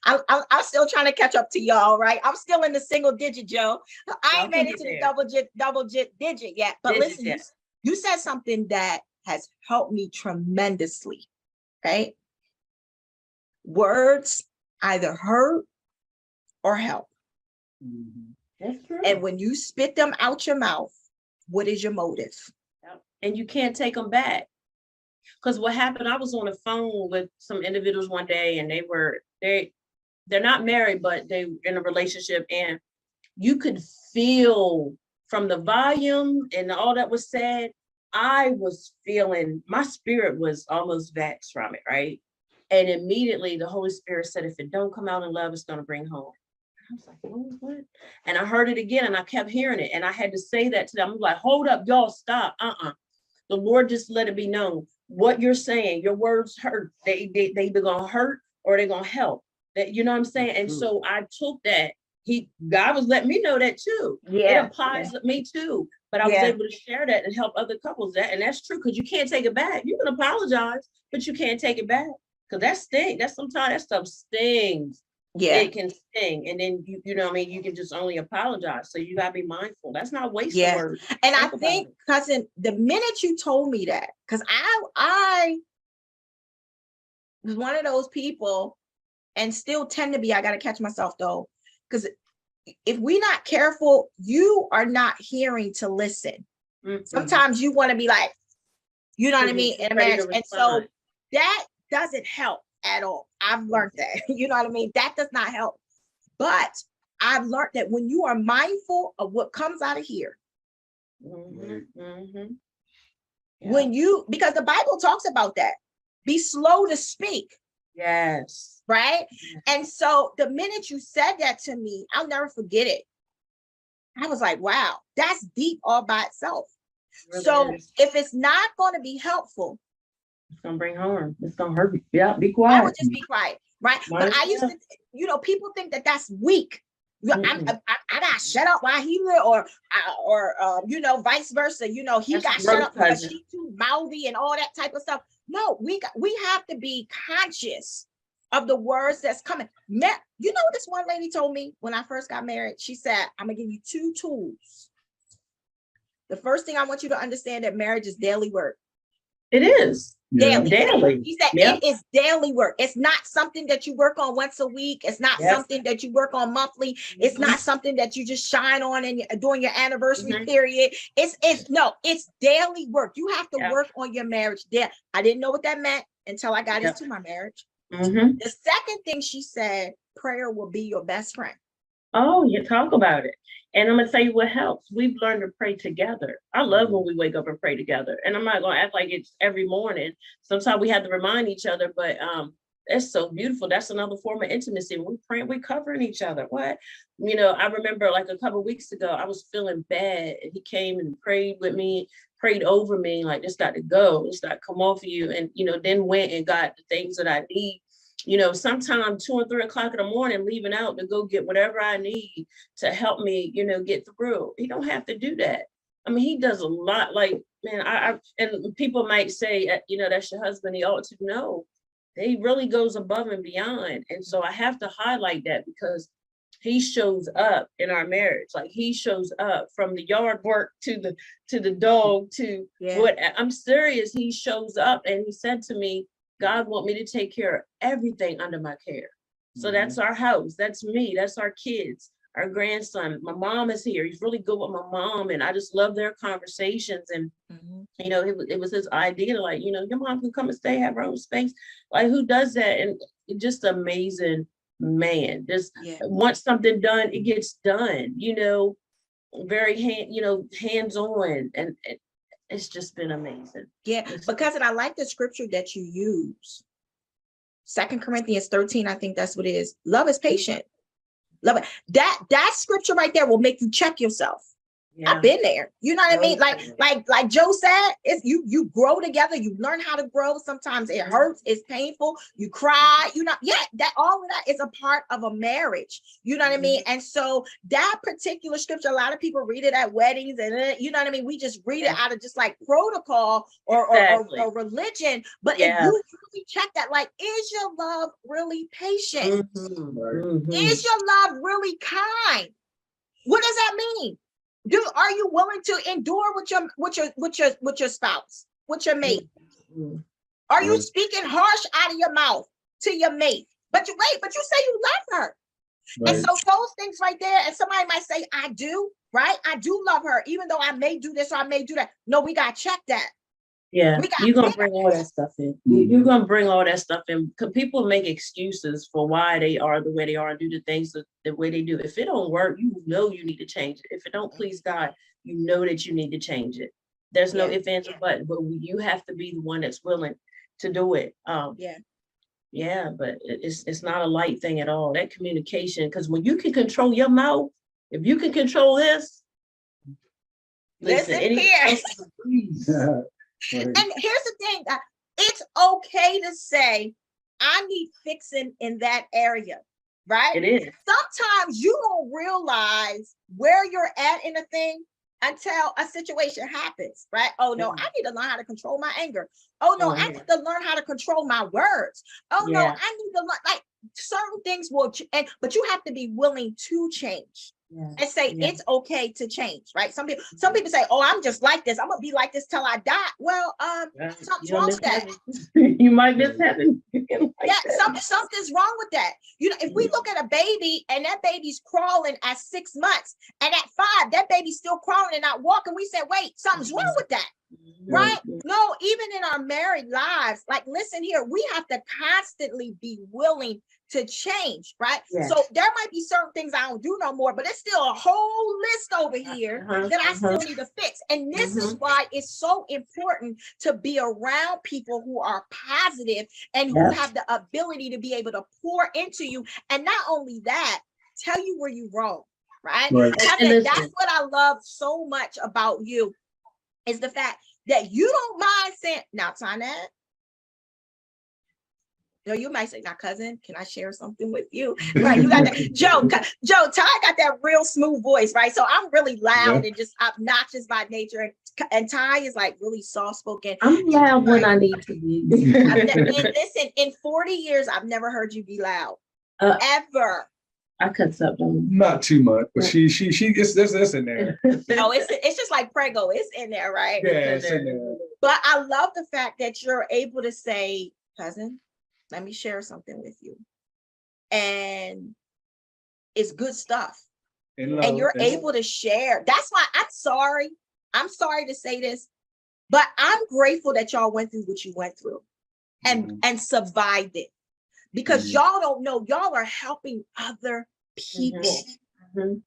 I'm still trying to catch up to y'all, right? I'm still in the single digit, Joe. I ain't made it to the double digit yet. But listen, you said something that has helped me tremendously, right? Words either hurt or help. Mm-hmm. That's true. And when you spit them out your mouth, what is your motive? And you can't take them back. Because what happened, I was on the phone with some individuals one day, and they're not married, but they in a relationship, and you could feel from the volume and all that was said, I was feeling, my spirit was almost vexed from it, right? And immediately the Holy Spirit said, if it don't come out in love, it's going to bring home. I was like, what? And I heard it again, and I kept hearing it, and I had to say that to them. I'm like, hold up, y'all, stop. The Lord just let it be known. What you're saying, your words hurt. They either gonna hurt or they're gonna help. That, you know what I'm saying? And so I took that. God was letting me know that too. Yeah, it applies to me too. But I was Yeah. able to share that and help other couples. And that's true, because you can't take it back. You can apologize, but you can't take it back. Because that sting, that's sometimes that stuff stings. Yeah. It can sting. And then you know what I mean, you can just only apologize. So you gotta be mindful. That's not wasting Yes. words. And I Think about think, it. cousin, the minute you told me that, because I was one of those people, and still tend to be, I got to catch myself though, because if we're not careful, you are not hearing to listen. Mhm. Sometimes you want to be like, you know what I Mhm. mean, in a Ready to marriage. And so respond. that doesn't help at all. I've learned that. You know what I mean? That does not help. But I've learned that when you are mindful of what comes out of here, Mhm. Mhm. Yeah. when you, because the Bible talks about that, be slow to speak, Yes. right? And so the minute you said that to me, I'll never forget it. I was like, wow, that's deep all by itself. It really So is. if it's not going to be helpful, It's gonna bring harm. It's gonna hurt you. Yeah, be I quiet. would just be quiet, right? Might But as I used well. to, you know, people think that that's weak. You know, Mm-mm. I got shut up while he lived, or you know, vice versa. You know, he That's got shut growth, up because cousin. she too mouthy and all that type of stuff. No, we have to be conscious of the words that's coming. You know, this one lady told me when I first got married. She said, "I'm gonna give you 2 tools. The first thing I want you to understand that marriage is daily work. It is. Yeah. Daily. Daily. He said Yep. it is daily work. It's not something that you work on once a week. It's not Yep. something that you work on monthly. It's not something that you just shine on and during your anniversary Mhm. period. It's daily work. You have to Yep. work on your marriage there. I didn't know what that meant until I got Yep. into my marriage. Mhm. The second thing she said, prayer will be your best friend. Oh, you talk about it. And I'm gonna tell you what helps. We've learned to pray together. I love when we wake up and pray together. And I'm not gonna act like it's every morning. Sometimes we have to remind each other, but it's so beautiful. That's another form of intimacy. When we pray, we're covering each other. What? You know, I remember like a couple of weeks ago, I was feeling bad, and he came and prayed with me, prayed over me, like this got to go, this got to come off of you. And then went and got the things that I need. Sometimes 2 or 3 o'clock in the morning, leaving out to go get whatever I need to help me, get through. He don't have to do that. I mean, he does a lot. Like, man, and people might say, that's your husband. He ought to know. He really goes above and beyond. And so I have to highlight that because he shows up in our marriage. Like he shows up from the yard work to the dog to what I'm serious. He shows up, and he said to me, God want me to take care of everything under my care. So that's our house. That's me. That's our kids, our grandson. My mom is here. He's really good with my mom. And I just love their conversations. And, it was his idea, like, your mom can come and stay, have her own space. Like, who does that? And just amazing man. Just once something done, it gets done, very hands-on. And it's just been amazing. Yeah, because I like the scripture that you use. 2 Corinthians 13, I think that's what it is. Love is patient. Love it. That scripture right there will make you check yourself. Yeah. I've been there. You know what I mean? Like Joe said, it's you grow together, you learn how to grow. Sometimes it hurts, it's painful, you cry, that all of that is a part of a marriage. You know what I mean? And so that particular scripture, a lot of people read it at weddings, and you know what I mean? We just read it out of just like protocol or religion. But if you really check that, like, is your love really patient? Is your love really kind? What does that mean? Are you willing to endure with your spouse, with your mate? Are you speaking harsh out of your mouth to your mate? But you say you love her. Right. And so those things right there, and somebody might say, I do, right? I do love her, even though I may do this or I may do that. No, we got to check that. Yeah, you're going to bring all that stuff in. You're going to bring all that stuff in. Because people make excuses for why they are the way they are and do the things the way they do. If it don't work, you need to change it. If it don't please God, you know that you need to change it. There's no ifs, ands, or buts, but you have to be the one that's willing to do it. Yeah, but it's not a light thing at all. That communication, because when you can control your mouth, if you can control this, listen here. And here's the thing, it's okay to say, I need fixing in that area, right? It is. Sometimes you don't realize where you're at in a thing until a situation happens, right? Oh no, Mhm. I need to learn how to control my anger. Oh no, Oh, I yeah. need to learn how to control my words. Oh no, Yeah. I need to learn, like, certain things will, but you have to be willing to change Yeah. and say Yeah. it's okay to change, right? Some people say, oh, I'm just like this. I'm gonna be like this till I die. Well, Right. something's You'll wrong miss with that. heaven. You might miss heaven. Like Yeah, that. something's wrong with that. You know, if we Mhm. look at a baby and that baby's crawling at 6 months, and at 5, that baby's still crawling and not walking, we say, wait, something's wrong with that, right? Mhm. No, even in our married lives, like, listen here, we have to constantly be willing to change, right? Yeah. So there might be certain things I don't do no more, but it's still a whole list over here that I still need to fix. And this is why it's so important to be around people who are positive and who Yeah. have the ability to be able to pour into you. And not only that, tell you where you're wrong, right? Right. And listen. That's what I love so much about you, is the fact that you don't mind saying, now, Tonette, no, you might say, now, cousin, can I share something with you? Right, you got that. Joe, Ty got that real smooth voice, right? So I'm really loud and just obnoxious by nature. And Ty is like really soft-spoken. I'm loud when I need to be. And listen, in 40 years, I've never heard you be loud. Ever. I cut something. Not too much, but she it's this in there. Oh, it's just like Prego. It's in there, right? Yeah, it's in there. But I love the fact that you're able to say, cousin, let me share something with you. And it's good stuff. And you're able to share. That's why I'm sorry to say this, but I'm grateful that y'all went through what you went through and survived it. Because y'all don't know, y'all are helping other people.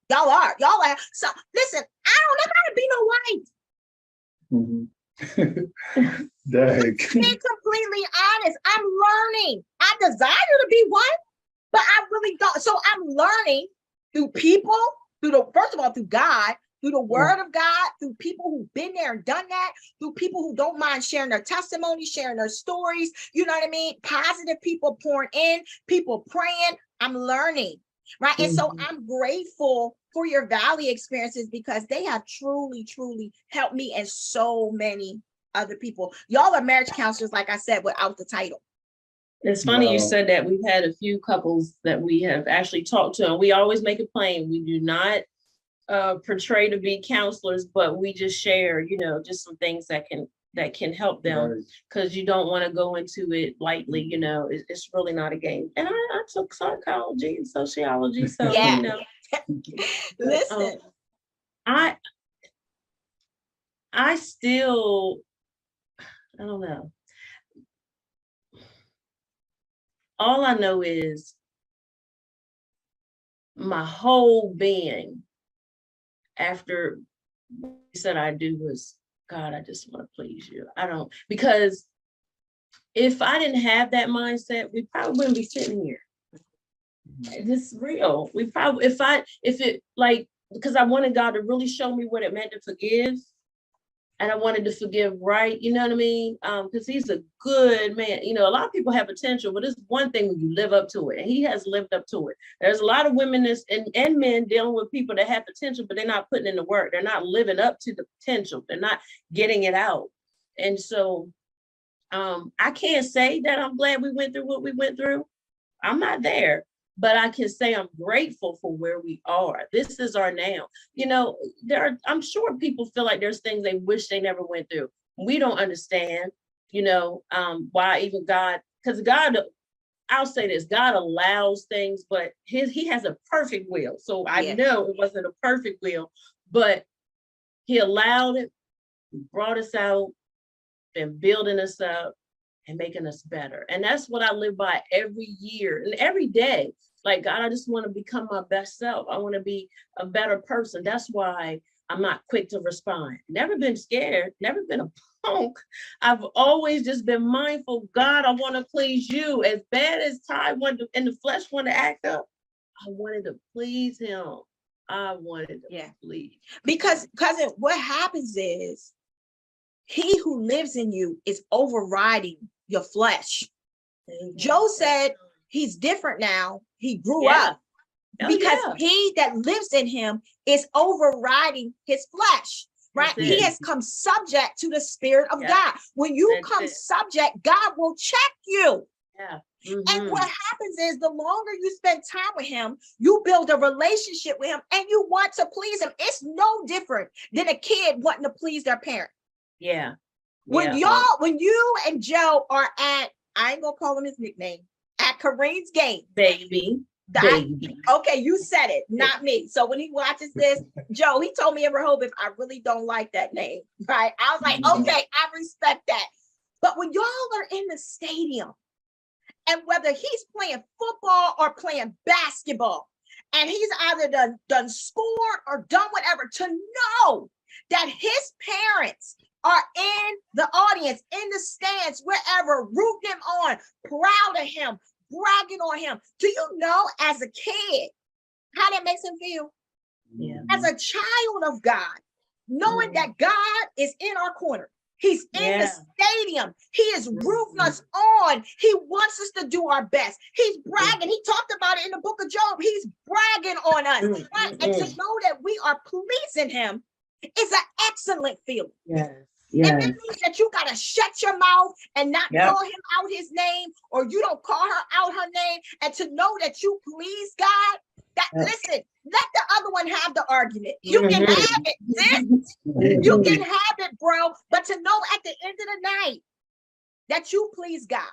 Y'all are. So listen, I don't ever gotta be no wife. Dang. Being completely honest, I'm learning. I desire to be one, but I really don't. So I'm learning through people, first of all, through God, through the word of God, through people who've been there and done that, through people who don't mind sharing their testimonies, sharing their stories, you know what I mean? Positive people pouring in, people praying. I'm learning, right? And so I'm grateful for your Valley experiences, because they have truly, truly helped me and so many other people. Y'all are marriage counselors, like I said, without the title. It's funny you Wow. said that. We've had a few couples that we have actually talked to, and we always make it plain. We do not portray to be counselors, but we just share, just some things that can help them, because you don't want to go into it lightly. It's really not a game. And I took psychology and sociology, so Yeah. Listen, I still, I don't know. All I know is my whole being, after what you said I do, was, God, I just want to please you. Because if I didn't have that mindset, we probably wouldn't be sitting here. It's real. We probably, because I wanted God to really show me what it meant to forgive. And I wanted to forgive right, you know what I mean? Because he's a good man. A lot of people have potential, but it's one thing when you live up to it. And he has lived up to it. There's a lot of women and men dealing with people that have potential, but they're not putting in the work. They're not living up to the potential. They're not getting it out. And so I can't say that I'm glad we went through what we went through. I'm not there. But I can say I'm grateful for where we are. This is our now. I'm sure people feel like there's things they wish they never went through. We don't understand, why even God, because God, I'll say this, God allows things, but he has a perfect will. So I know it wasn't a perfect will, but he allowed it, brought us out, and building us up and making us better. And that's what I live by every year and every day. Like, God, I just want to become my best self. I want to be a better person. That's why I'm not quick to respond. Never been scared, never been a punk. I've always just been mindful. God, I want to please you. As bad as Ty wanted to, in the flesh wanted to act up, I wanted to please him. I wanted to please. Because, cousin, what happens is he who lives in you is overriding your flesh. Joe said he's different now. He grew up. Oh, because yeah. he that lives in him is overriding his flesh. Right? That's He it. has come subject to the Spirit of Yeah. God. When you That's come it. subject, God will check you. Yeah. And Mhm. what happens is the longer you spend time with him, you build a relationship with him and you want to please him. It's no different than a kid wanting to please their parent. Yeah. When Yeah. when you and Joe are at, I ain't gonna call him his nickname, at Kareem's game. Baby. Baby. Okay, you said it, not me. So when he watches this, Joe, he told me in Rehoboth, I really don't like that name, right? I was like, Mhm. okay, I respect that. But when y'all are in the stadium, and whether he's playing football or playing basketball, and he's either done scored or done whatever, to know that his parents are in the audience, in the stands, wherever, rooting him on, proud of him, bragging on him. Do you know, as a kid, how that makes him feel? Yeah. As a child of God, knowing that God is in our corner. He's in the stadium. He is rooting us on. He wants us to do our best. He's bragging. He talked about it in the book of Job. He's bragging on us. Right? And to know that we are pleasing him is an excellent feeling. Yes. And that Yes. means that you got to shut your mouth and not Yep. call him out his name, or you don't call her out her name. And to know that you please God, that Yep. listen, let the other one have the argument. You can have it, sis. Mhm. You can have it, bro. But to know at the end of the night that you please God.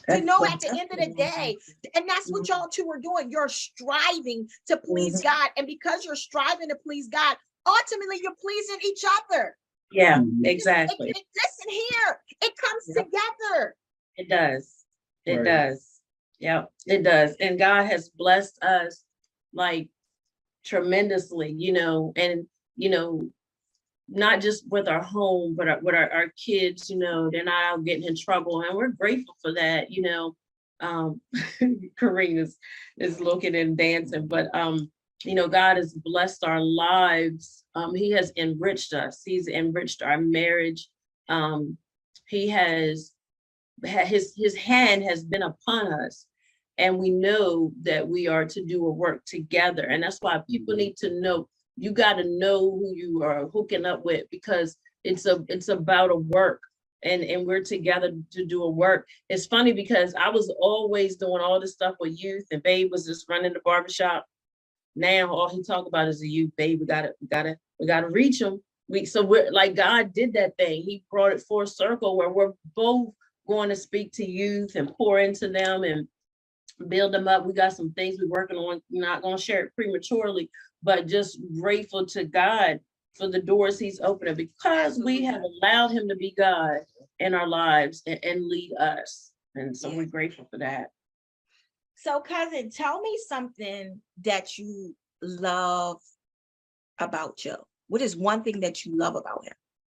To know at the end of the day, and that's what y'all two are doing. You're striving to please God. And because you're striving to please God, ultimately you're pleasing each other. Yeah, Mhm. exactly. Listen here, it comes Yep. together. It does. It Right. does. Yeah, it does. And God has blessed us like tremendously, and not just with our home, but with our kids, they're not out getting in trouble. And we're grateful for that, Kareen is looking and dancing, but God has blessed our lives. He has enriched us. He's enriched our marriage. He has his hand has been upon us, and we know that we are to do a work together. And that's why people need to know, you got to know who you are hooking up with, because it's about a work, and we're together to do a work. It's funny because I was always doing all this stuff with youth, and Babe was just running the barbershop. Now all he talk about is the youth. Babe, we gotta reach them. So we're like, God did that thing. He brought it full circle where we're both going to speak to youth and pour into them and build them up. We got some things we're working on. Not going to share it prematurely, but just grateful to God for the doors he's opening, because we have allowed him to be God in our lives and lead us. And so we're grateful for that. So, cousin, tell me something that you love about Joe. What is one thing that you love about him?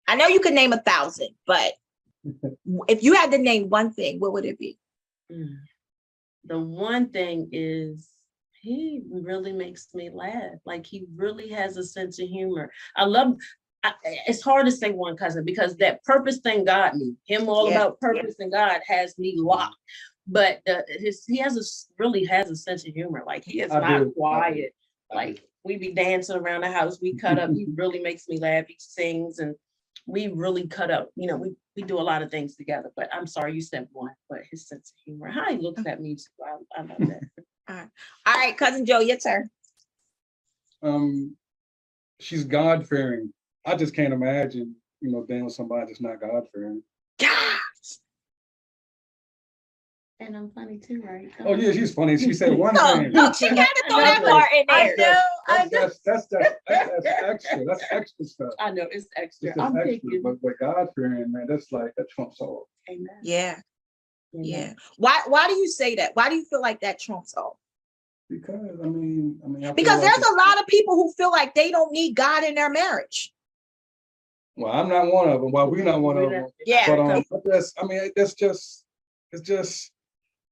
I know you could name 1,000, but if you had to name one thing, what would it be? The one thing is he really makes me laugh. Like, he really has a sense of humor. It's hard to say one, cousin, because that purpose thing got me. Him all about purpose and God has me locked. But he really has a sense of humor. Like, he is not quiet. Like, we be dancing around the house, we cut up. He really makes me laugh. He sings, and we really cut up. We do a lot of things together. But I'm sorry, you said one. But his sense of humor, how he looks at me too, I love that. All right, cousin Joe, your turn. She's God-fearing. I just can't imagine, being with somebody that's not God-fearing. And I'm funny too, right? Oh yeah, she's funny. She said one thing. Look, she had to throw that part in there. That's extra. That's extra stuff. I know it's extra. It's I'm extra. thinking. But God-fearing, man, that's like that trumps all. Amen. Yeah. Amen. Why do you say that? Why do you feel like that trumps all? Because I mean, I Because feel like there's a lot of people who feel like they don't need God in their marriage. Well, I'm not one of them. Well, we're not one of them. Yeah. But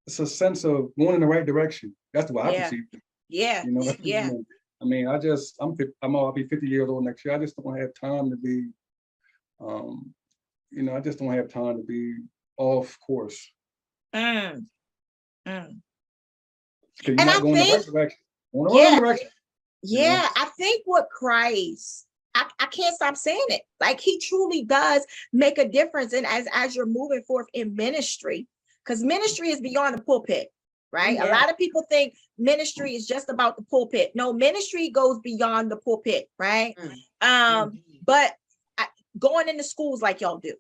it's a sense of going in the right direction. That's the way I perceive it. Yeah. Yeah. I mean, I'll be 50 years old next year. I just don't have time to be, I just don't have time to be off course. Mm. You're not going in the right direction. Going the Yeah. wrong direction. Yeah, I think with Christ, I can't stop saying it. Like he truly does make a difference. And as you're moving forth in ministry, because ministry is beyond the pulpit, right? A Yeah. lot of people think ministry is just about the pulpit. No, ministry goes beyond the pulpit, right? But going into schools like y'all do,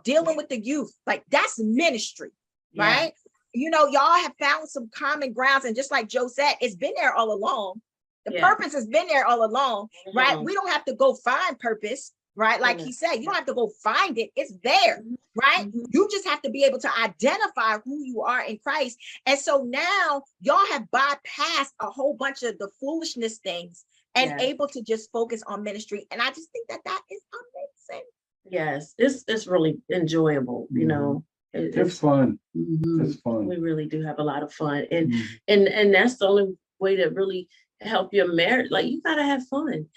dealing with the youth, like that's ministry, Yeah. right? Y'all have found some common grounds, and just like Joe said, it's been there all along. The Yeah. purpose has been there all along, right? Mhm. We don't have to go find purpose, right? Like he said, you don't have to go find it. It's there, right? Mhm. You just have to be able to identify who you are in Christ. And so now y'all have bypassed a whole bunch of the foolishness things and Yes. able to just focus on ministry. And I just think that is amazing. Yes, it's really enjoyable, It's fun. Mhm. It's fun. We really do have a lot of fun, and Mhm. and that's the only way to really help your marriage. Like you gotta have fun.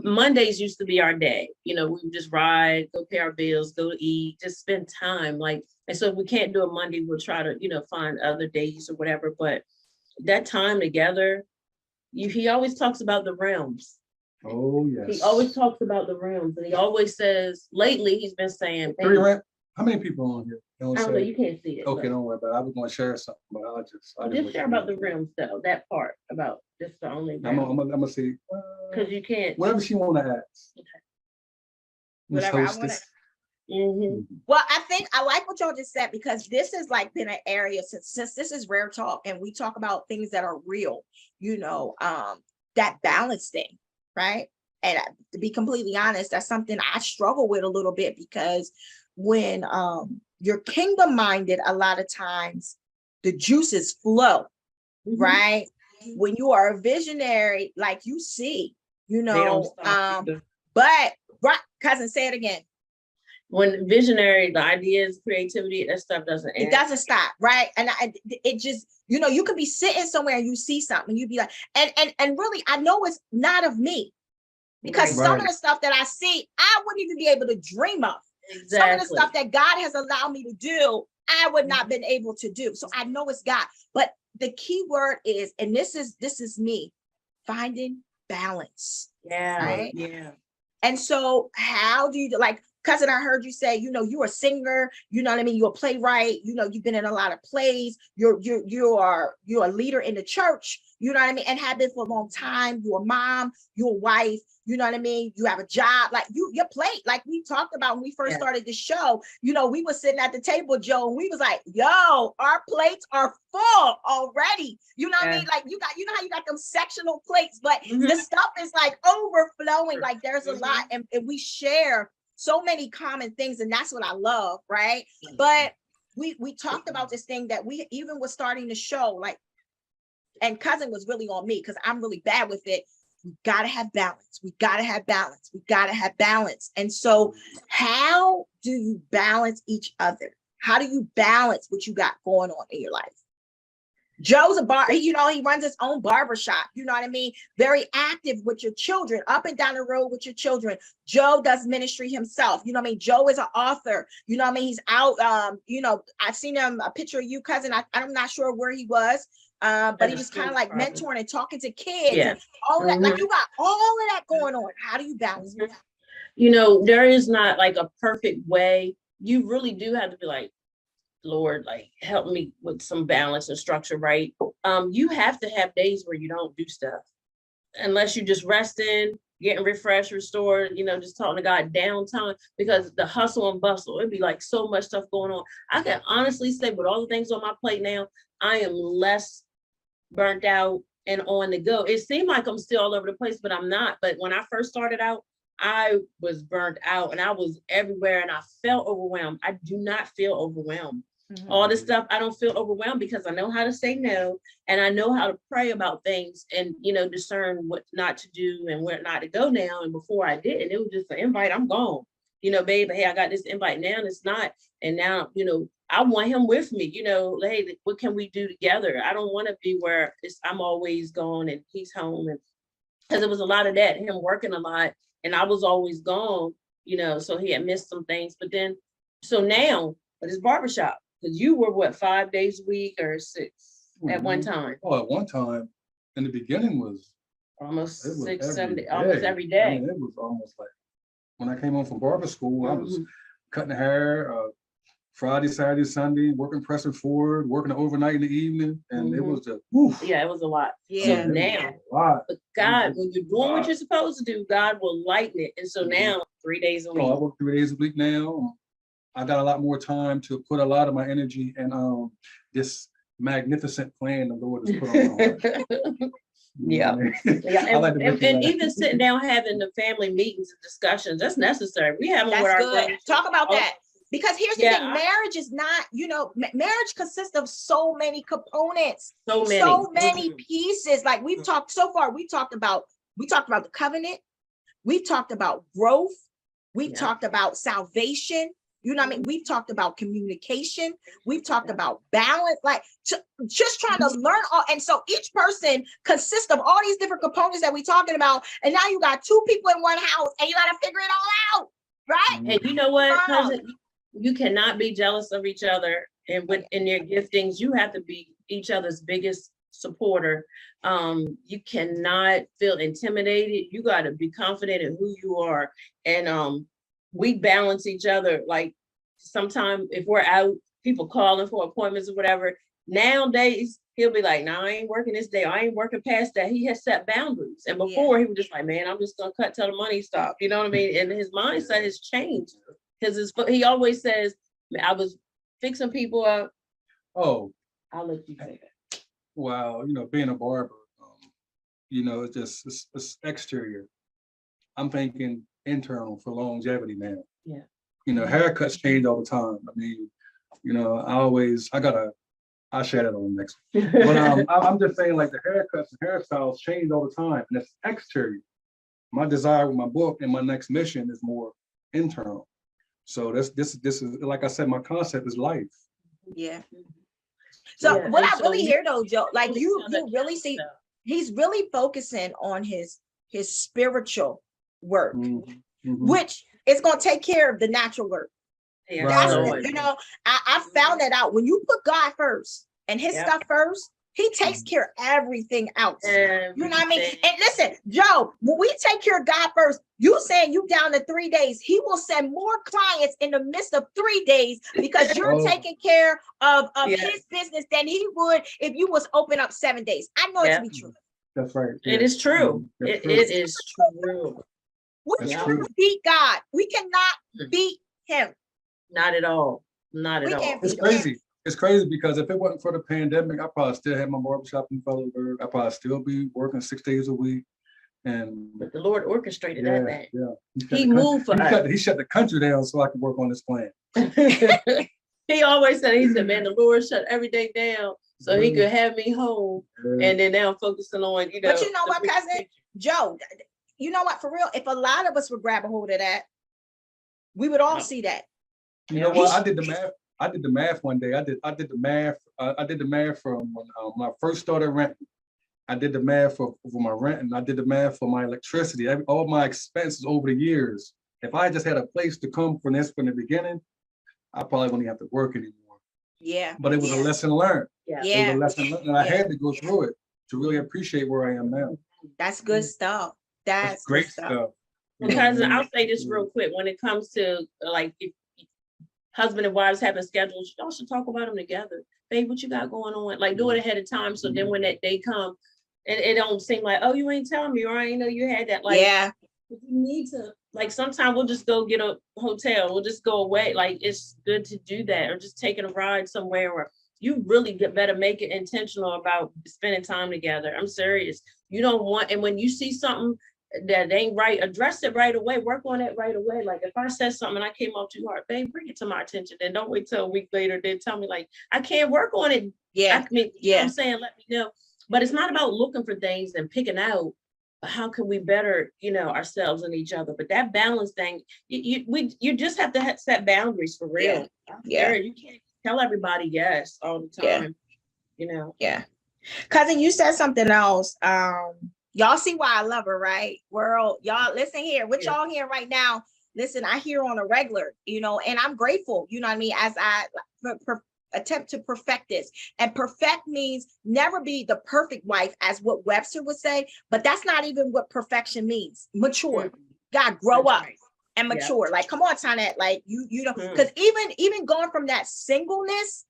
Mondays used to be our day. We would just ride, go pay our bills, go eat, just spend time. And so if we can't do a Monday, we'll try to find other days or whatever. But that time together, he always talks about the realms. Oh yes. He always talks about the realms, and he always says. Lately, he's been saying, Three "Hey, rent. How many people on here? I don't know, you can't see it. Okay, but don't worry about it. I was going to share something, but I just share about the realms, though. That part about just the only I'm gonna see. because you can't. Whatever she want to ask. Okay. Miss Whatever I Hostess. Mhm. Well, I think I like what y'all just said, because this has like been an area since this is Rare Talk and we talk about things that are real, that balance thing, right? And to be completely honest, that's something I struggle with a little bit, because when you're kingdom minded, a lot of times the juices flow, Mhm. right? When you are a visionary, like you see, They don't stop either. but right, cousin, say it again. When visionary, the ideas, creativity, that stuff doesn't It end. doesn't stop, right? And it just, you can be sitting somewhere and you see something, you'd be like, and really, I know it's not of me, because Right. some of the stuff that I see, I wouldn't even be able to dream of. Some of the Exactly. stuff that God has allowed me to do, I would not been able to do. So I know it's God. But the key word is, and this is me, finding balance. Yeah. Right? Yeah. And so how do you, like, cousin, I heard you say, you're a singer, you know what I mean? You're a playwright, you've been in a lot of plays, you're a leader in the church, you know what I mean? And have been for a long time. You're a mom, you're a wife, you know what I mean? You have a job, like your plate, like we talked about when we first started the show, we were sitting at the table, Joe, and we was like, yo, our plates are full already. You know what I mean? Like you know how you got them sectional plates, but the stuff is like overflowing, like there's a lot, and we share so many common things, and that's what I love, right? But we talked about this thing that we even was starting to show, like, and cousin was really on me because I'm really bad with it. We gotta have balance. We gotta have balance. We gotta have balance. And so, how do you balance each other? How do you balance what you got going on in your life? Joe's a bar, he runs his own barbershop, you know what I mean? Very active with your children, up and down the road with your children. Joe does ministry himself, you know what I mean? Joe is an author, you know what I mean? He's out, I've seen him, a picture of you, cousin. I'm not sure where he was, but he was kind of like mentoring and talking to kids and all that. Like you got all of that going on. How do you balance it? There is not like a perfect way. You really do have to be like, Lord, like help me with some balance and structure, right? You have to have days where you don't do stuff unless you just resting, getting refreshed, restored, just talking to God downtime, because the hustle and bustle, it'd be like so much stuff going on. I can honestly say with all the things on my plate now, I am less burnt out and on the go. It seemed like I'm still all over the place, but I'm not. But when I first started out, I was burnt out and I was everywhere and I felt overwhelmed. I do not feel overwhelmed. All this stuff, I don't feel overwhelmed because I know how to say no, and I know how to pray about things and, discern what not to do and where not to go now. And before I didn't, it was just an invite, I'm gone. Babe, hey, I got this invite now and it's not. And now, I want him with me, hey, what can we do together? I don't want to be where I'm always gone and he's home. And because it was a lot of that, him working a lot and I was always gone, so he had missed some things. But then, so now, but it's barbershop. Because you were 5 days a week or 6 at one time? Oh, at one time, in the beginning was Almost it was 6, every 7, day. almost every I day. mean, it was almost like when I came home from barber school, I was Mhm. cutting hair Friday, Saturday, Sunday, working pressing forward, working overnight in the evening, and it Mhm. was just woof. Yeah, it was a lot. Yeah. So It was now, a lot. but God, Mhm. when you're doing what you're supposed to do, God will lighten it. And so Mhm. now 3 days a Oh, I week. work 3 days a week now. I got a lot more time to put a lot of my energy in this magnificent plan the Lord has put on my heart. Yeah. Yeah, I like to make you and laugh. even sitting down having the family meetings and discussions, that's necessary. We have them with That's our good. grandchildren. Talk about Oh, that. Because here's the Yeah, thing, marriage is not, marriage consists of so many components, so many. so many Mhm. pieces. Like we've talked so far, we talked about the covenant, we've talked about growth, we've Yeah. talked about salvation. You know what I mean? We've talked about communication. We've talked Yeah. about balance, like just trying to learn all. And so each person consists of all these different components that we're talking about. And now you got two people in one house and you got to figure it all out, right? And you know what, Wow. cousin, you cannot be jealous of each other, and in their giftings, you have to be each other's biggest supporter. You cannot feel intimidated. You got to be confident in who you are. And we balance each other. Like sometimes if we're out, people calling for appointments or whatever, nowadays he'll be like, no, I ain't working this day. I ain't working past that. He has set boundaries. And before he was just like, man, I'm just gonna cut till the money stop. You know what I mean? And his mindset has changed. Because he always says, I was fixing people up. Oh, I'll let you say that. wow. Being a barber, it's just it's exterior. I'm thinking internal for longevity now. Yeah. Haircuts change all the time. I mean, I'll share that on the next one. But I'm just saying, like, the haircuts and hairstyles change all the time, and it's exterior. My desire with my book and my next mission is more internal. So this is, like I said, my concept is life. Yeah. So Yeah, what and I so really we- hear though, Joe, like you Each other really else, see so. he's really focusing on his spiritual work, Mhm, mhm. which is going to take care of the natural work. Yeah, That's Right. Lord. I found that out. When you put God first and his Yep. stuff first, he takes care of everything else. You know what I mean? Everything. And listen, Joe, when we take care of God first, you saying you down to 3 days, he will send more clients in the midst of 3 days because you're Oh. taking care of Yes. his business than he would if you was open up 7 days. I know it to be true. That's right. It is true. That's It true. is true. We That's cannot true. beat God. We cannot Hmm. beat him. Not at all. Not We at all. can't It's beat crazy. It's crazy because if it wasn't for the pandemic, I probably still had my barbershop in Feathersburg. I probably still be working 6 days a week. And But the Lord orchestrated yeah, that thing. yeah. He moved for us. He shut the country down so I could work on this plan. He always said, he said, man, the Lord shut everything down so he could have me home. Yeah. And then now focusing on, But you know the what, big cousin? picture. Joe, you know what, for real, if a lot of us would grab a hold of that, we would all Yeah. see that. You know Yeah. what? I did the math one day. I did the math. I did the math from when I first started renting. I did the math for my rent, and I did the math for my electricity. All my expenses over the years. If I just had a place to come from the beginning, I probably wouldn't have to work anymore. Yeah. But it was Yeah. a lesson learned. Yeah. It was Yeah. a lesson learned, and I Yeah. had to go through it to really appreciate where I am now. That's good stuff. That's That's great good stuff. stuff. You know Because what I mean? I'll say this real quick, when it comes to like if husband and wives having schedules, y'all should talk about them together. Babe, what you got going on? Like do it ahead of time. So then when that day come, it don't seem like, oh, you ain't telling me, or I ain't know you had that. Like Yeah. you need to, like sometimes we'll just go get a hotel, we'll just go away. Like it's good to do that, or just taking a ride somewhere, or you really better make it intentional about spending time together. I'm serious. You don't want, and when you see something that ain't right, address it right away, work on it right away. Like if I said something and I came off too hard, babe, bring it to my attention. Then don't wait till a week later, then tell me like, I can't work on it. Yeah. I mean, you know what Yeah. I'm saying? Let me know. But it's not about looking for things and picking out, but how can we better, ourselves and each other? But that balance thing, you just have to set boundaries for real. Yeah. You can't tell everybody yes all the Yeah. time. Yeah. Cousin, you said something else. Y'all see why I love her, right? World, y'all listen here. What Yeah. y'all hear right now? Listen, I hear on a regular, and I'm grateful, you know what I mean? As I attempt to perfect this. And perfect means never be the perfect wife, as what Webster would say, but that's not even what perfection means. Mature. God, grow That's up right. and mature. Like, come on, Tonette. Like you know, Mhm. because even going from that singleness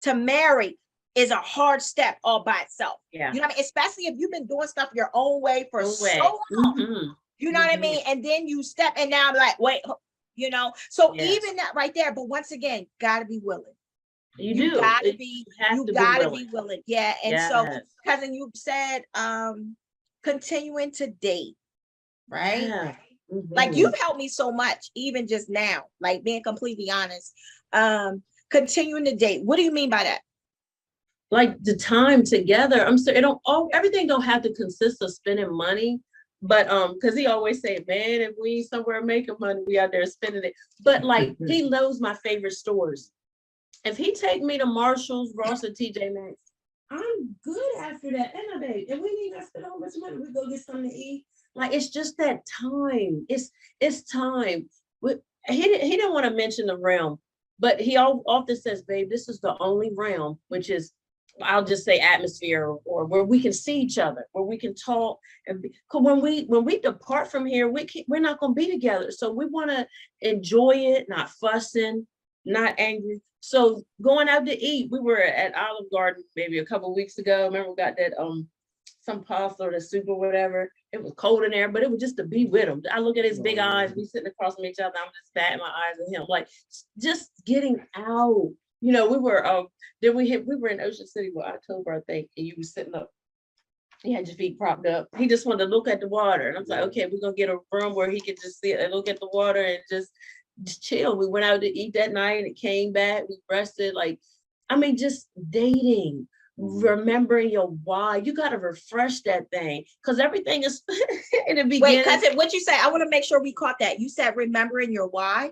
to marry is a hard step all by itself. Yeah. You know what I mean? Especially if you've been doing stuff your own way for No so way. long. Mhm. You know what I Mhm. mean? And then you step, and now I'm like, wait, you know. So Yes. even that right there, but once again, gotta be willing. You You do. gotta be, have you to be gotta willing. be willing. Yeah. And so, Yes. cousin, you said continuing to date, right? Yeah. Like Mhm. you've helped me so much, even just now, like being completely honest. Continuing to date. What do you mean by that? Like the time together. I'm sorry, it don't everything don't have to consist of spending money. But because he always say, man, if we ain't somewhere making money, we out there spending it. But like he knows my favorite stores. If he take me to Marshalls, Ross, and TJ Maxx, I'm good after that. And and we need to spend how much money. We go get something to eat. Like it's just that time. It's time. He didn't want to mention the realm, but he often says, babe, this is the only realm, which is, I'll just say atmosphere, or where we can see each other, where we can talk. And because when we depart from here, we're not going to be together. So we want to enjoy it, not fussing, not angry. So going out to eat, we were at Olive Garden maybe a couple of weeks ago. Remember we got that some pasta or the soup or whatever. It was cold in there, but it was just to be with him. I look at his big eyes, we sitting across from each other. I'm just batting my eyes at him, like just getting out. You know, we were we were in Ocean City with October, I think, and you were sitting up. He had your feet propped up. He just wanted to look at the water, and I was like, okay, we're gonna get a room where he could just sit and look at the water and just chill. We went out to eat that night and came back. We rested. Like, I mean, just dating, remembering your why. You got to refresh that thing because everything is in the beginning. Wait, cousin, what you say? I want to make sure we caught that. You said remembering your why.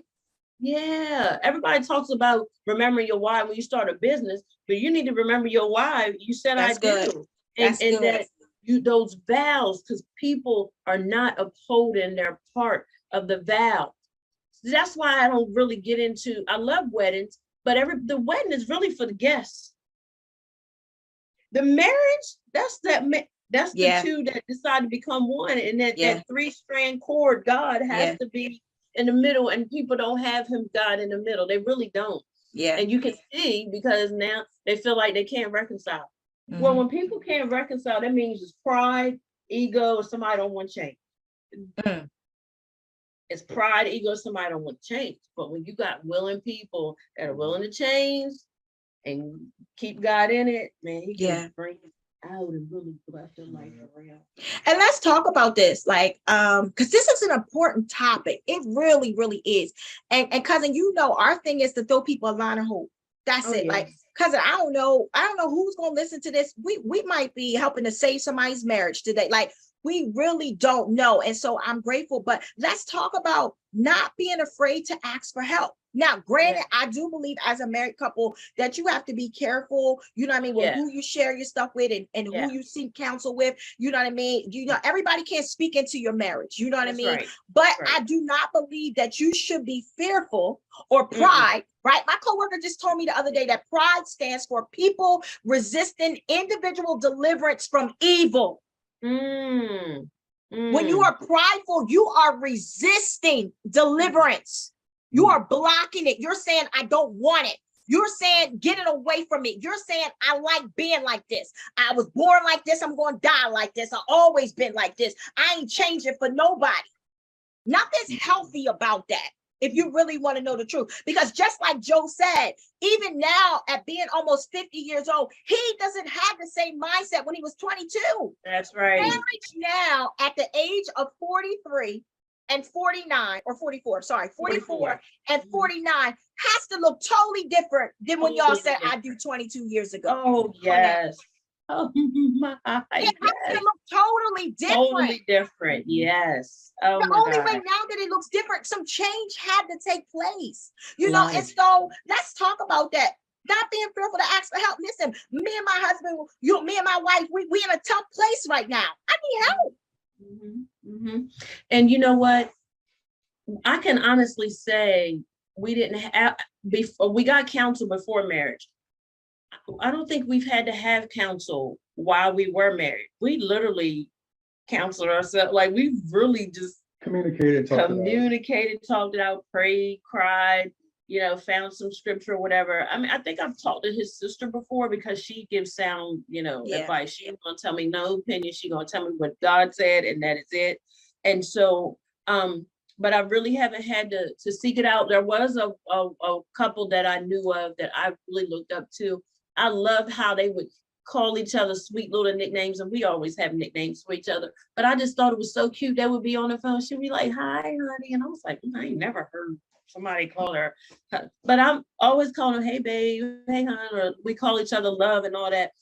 Yeah, everybody talks about remembering your why when you start a business, but you need to remember your why. You said That's I good. do, That's and good. that you those vows, because people are not upholding their part of the vow. That's why I don't really get into. I love weddings, but the wedding is really for the guests. The marriage, that's Yeah. the two that decide to become one, and that Yeah. that three-strand cord, God has Yeah. to be in the middle, and people don't have him, God, in the middle. They really don't. Yeah. And you can see because now they feel like they can't reconcile. Well, Mhm. when people can't reconcile, that means it's pride, ego, or somebody don't want change. Mm. It's pride, ego, somebody don't want to change. But when you got willing people that are willing to change and keep God in it, man, he Yeah. can bring it out and really bless your life around. And let's talk about this, like, because this is an important topic. It really, really is. And cousin, you know, our thing is to throw people a line of hope. That's Oh, it. yeah. Like, cousin, I don't know who's gonna listen to this. We might be helping to save somebody's marriage today. Like, we really don't know. And so I'm grateful. But let's talk about not being afraid to ask for help. Now, granted, I do believe as a married couple that you have to be careful, you know what I mean, with Yeah. who you share your stuff with and Yeah. who you seek counsel with, you know what I mean? You know, everybody can't speak into your marriage, you know what I That's mean? right. But That's right. I do not believe that you should be fearful or pride, right? My coworker just told me the other day that pride stands for people resisting individual deliverance from evil. When you are prideful, you are resisting deliverance. You are blocking it. You're saying, I don't want it. You're saying, get it away from me. You're saying, I like being like this. I was born like this. I'm going to die like this. I've always been like this. I ain't changing for nobody. Nothing's healthy about that. If you really want to know the truth, because just like Joe said, even now at being almost 50 years old, he doesn't have the same mindset when he was 22. That's right. Marriage now at the age of 43 and 49 or 44, sorry, 44 and 49 has to look totally different than when y'all said I do 22 years ago. Oh, yes. Oh my, it has to look totally different. Totally different. Yes. Oh, the my only God. way now that it looks different, some change had to take place, you know. And so let's talk about that. Not being fearful to ask for help. Listen, me and my husband, me and my wife, we in a tough place right now. I need help. And you know what? I can honestly say we didn't have, before we got counsel before marriage. I don't think we've had to have counsel while we were married. We literally counseled ourselves. Like we really just Communicated, talked it out, prayed, cried, found some scripture or whatever. I mean, I think I've talked to his sister before because she gives sound, Yeah. advice. She's gonna tell me no opinion. She's gonna tell me what God said, and that is it. And so, but I really haven't had to seek it out. There was a couple that I knew of that I really looked up to. I loved how they would call each other sweet little nicknames, and we always have nicknames for each other. But I just thought it was so cute. They would be on the phone. She'd be like, "Hi, honey," and I was like, I ain't never heard somebody call her. But I'm always calling her, "Hey, babe," "Hey, hon," or we call each other love and all that.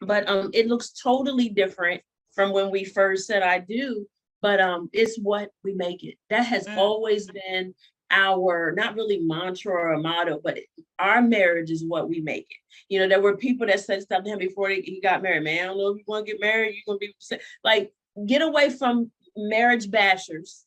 But it looks totally different from when we first said I do. But it's what we make it. That has always been our, not really mantra or a motto, but our marriage is what we make it. There were people that said stuff to him before he got married. "Man, I don't know if you want to get married, you're going to be like," get away from marriage bashers.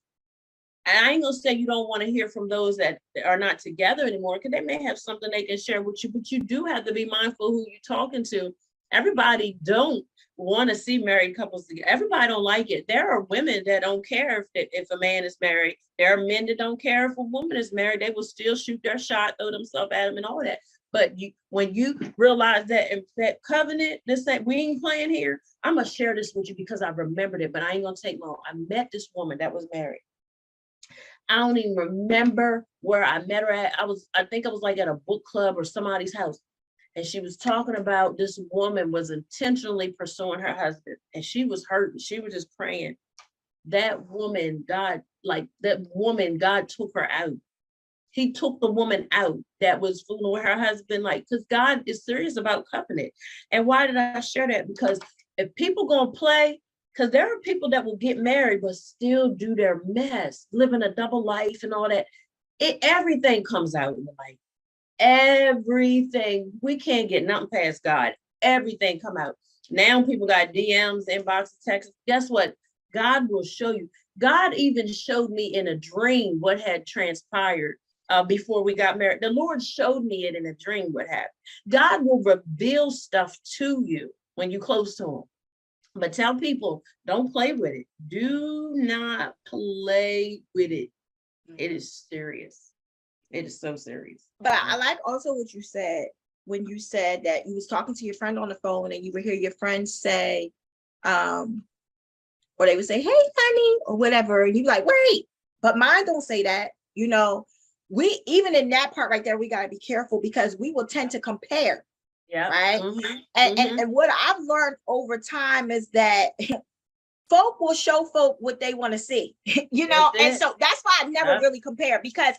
And I ain't gonna say you don't want to hear from those that are not together anymore, because they may have something they can share with you, but you do have to be mindful who you're talking to. Everybody don't want to see married couples together. Everybody don't like it. There are women that don't care if a man is married. There are men that don't care if a woman is married. They will still shoot their shot, throw themselves at him and all that. But when you realize that covenant, we ain't playing here. I'm gonna share this with you because I remembered it, but I ain't gonna take long. I met this woman that was married. I don't even remember where I met her at. I think I was like at a book club or somebody's house. And she was talking about this woman was intentionally pursuing her husband, and she was hurting. She was just praying. That woman, God took her out. He took the woman out that was fooling with her husband, because God is serious about covenant. And why did I share that? Because if people gonna play, because there are people that will get married but still do their mess, living a double life and all that. Everything comes out in the light. Everything. We can't get nothing past God. Everything come out. Now people got DMs, inboxes, texts. Guess what? God will show you. God even showed me in a dream what had transpired before we got married. The Lord showed me it in a dream what happened. God will reveal stuff to you when you're close to him. But tell people, don't play with it. Do not play with it. It is serious. It is so serious. But I like also what you said when you said that you was talking to your friend on the phone and you would hear your friend say, or they would say, "Hey, honey," or whatever. And you like, wait, but mine don't say that. We, even in that part right there, we got to be careful because we will tend to compare. Yeah. Right. Mm-hmm. And what I've learned over time is that folk will show folk what they want to see, and so that's why I never really compare, because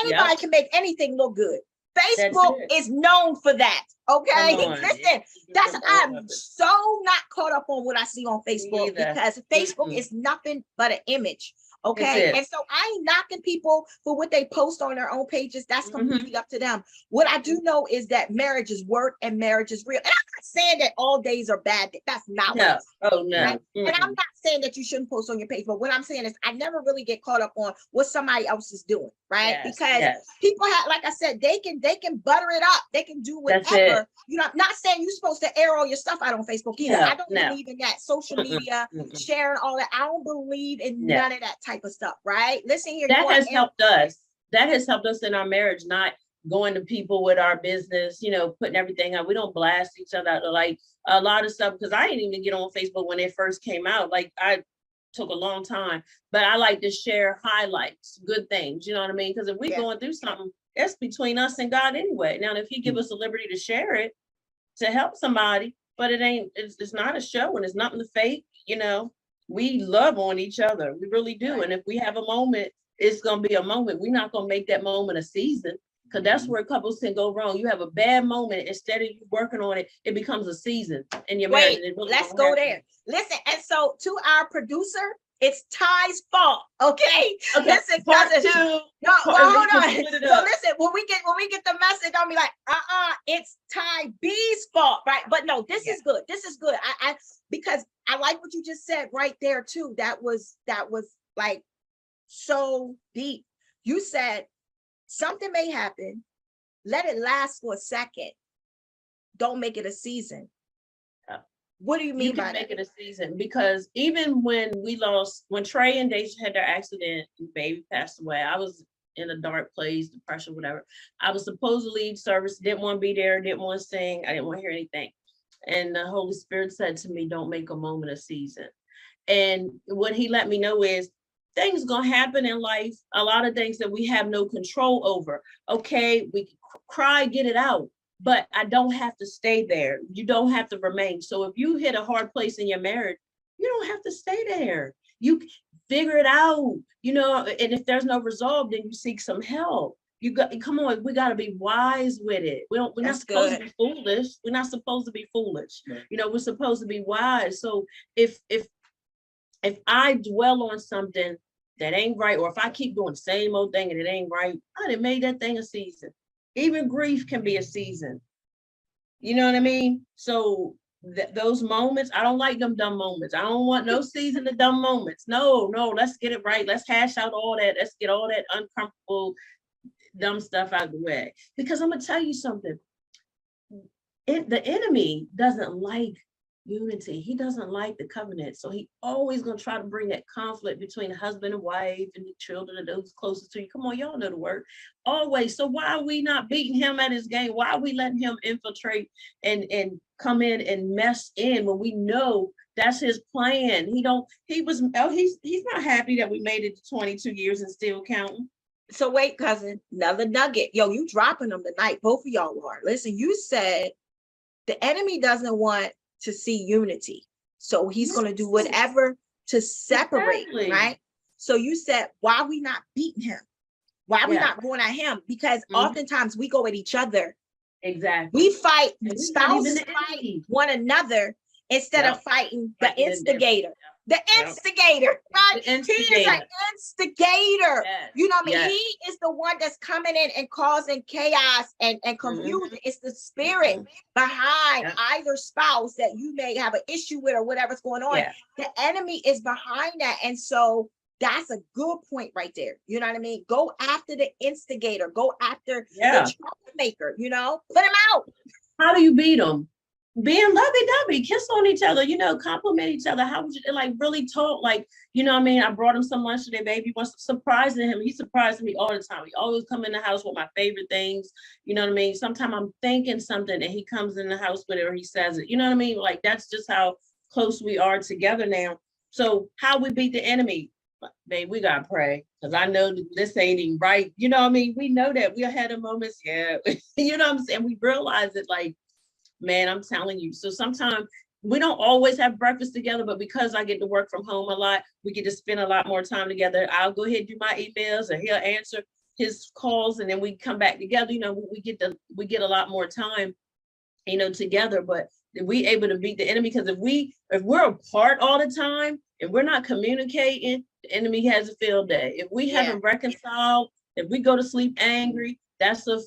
anybody can make anything look good. Facebook is known for that. Okay. Listen, I'm so not caught up on what I see on Facebook because Facebook is nothing but an image. Okay. And so I ain't knocking people for what they post on their own pages. That's completely up to them. What I do know is that marriage is work and marriage is real. And I'm not saying that all days are bad. That's not what I'm saying. Oh, no. Right? And I'm not saying that you shouldn't post on your page, but what I'm saying is I never really get caught up on what somebody else is doing, right? Because people have, like I said, they can butter it up. They can do whatever. I'm not saying you're supposed to air all your stuff out on Facebook either. I don't believe in that social media, sharing all that. I don't believe in none of that type of stuff, right? Listen here. That has helped us. That has helped us in our marriage, not going to people with our business, putting everything out. We don't blast each other out, like a lot of stuff, because I didn't even get on Facebook when it first came out. Like I took a long time, but I like to share highlights, good things, you know what I mean? Because if we're going through something, it's between us and God anyway. Now, if he give us the liberty to share it, to help somebody, but it's not a show and it's nothing to fake, we love on each other. We really do. Right. And if we have a moment, it's going to be a moment. We're not going to make that moment a season, because that's where couples can go wrong. You have a bad moment. Instead of you working on it, it becomes a season in your marriage. Really, let's go there. Listen, and so to our producer, it's Ty's fault. Okay. Listen, part two. No, hold on. So listen, when we get the message, I'll be like, it's Ty B's fault, right? But no, this is good. This is good. I because I like what you just said right there too. That was like so deep. You said something may happen. Let it last for a second. Don't make it a season. Yeah. What do you You mean can by make that? it a season, because even when Trey and Deja had their accident and baby passed away, I was in a dark place, depression, whatever. I was supposed to lead service, didn't want to be there, didn't want to sing, I didn't want to hear anything. And the Holy Spirit said to me, don't make a moment a season. And what he let me know is things gonna happen in life, a lot of things that we have no control over. Okay, we can cry, get it out, but I don't have to stay there. You don't have to remain. So if you hit a hard place in your marriage, you don't have to stay there. You figure it out, and if there's no resolve, then you seek some help. You got, come on, we got to be wise with it. We're not That's supposed to good. be foolish. We're not supposed to be foolish. Right. We're supposed to be wise. So if I dwell on something that ain't right, or if I keep doing the same old thing and it ain't right, I done made that thing a season. Even grief can be a season. You know what I mean? So those moments, I don't like them dumb moments. I don't want no season of dumb moments. No, let's get it right. Let's hash out all that. Let's get all that uncomfortable, dumb stuff out of the way. Because I'm gonna tell you something. The enemy doesn't like unity. He doesn't like the covenant. So he always gonna try to bring that conflict between husband and wife and the children and those closest to you. Come on, y'all know the word. Always. So why are we not beating him at his game? Why are we letting him infiltrate and come in and mess in when we know that's his plan? He's not happy that we made it to 22 years and still counting. So wait, cousin, another nugget. Yo, you dropping them tonight. Both of y'all are. Listen, you said the enemy doesn't want to see unity. So he's going to do whatever to separate, Exactly. right? So you said, why are we not beating him? Why are we not going at him? Because oftentimes we go at each other. Exactly. We fight, spouses fight one another instead of fighting the instigator. The instigator, right? The instigator. He is an instigator. Yes. You know what I mean? Yes. He is the one that's coming in and causing chaos and confusion. It's the spirit behind either spouse that you may have an issue with or whatever's going on. Yeah. The enemy is behind that. And so that's a good point right there. You know what I mean? Go after the instigator. Go after the troublemaker, put him out. How do you beat them? Being lovey-dovey, kiss on each other, compliment each other. How would you really talk? Like, I brought him some lunch today, baby. Was surprising him. He surprised me all the time. He always come in the house with my favorite things. You know what I mean? Sometimes I'm thinking something and he comes in the house with it or he says it. You know what I mean? Like, that's just how close we are together now. So how we beat the enemy? Babe, we gotta pray, because I know this ain't even right. You know what I mean? We know that we had a moments, you know what I'm saying? We realize it, like, man, I'm telling you. So sometimes we don't always have breakfast together, but because I get to work from home a lot, we get to spend a lot more time together. I'll go ahead and do my emails and he'll answer his calls, and then we come back together. We get a lot more time, together. But we able to beat the enemy, because if we're apart all the time and we're not communicating, the enemy has a field day. If we haven't reconciled, if we go to sleep angry, that's the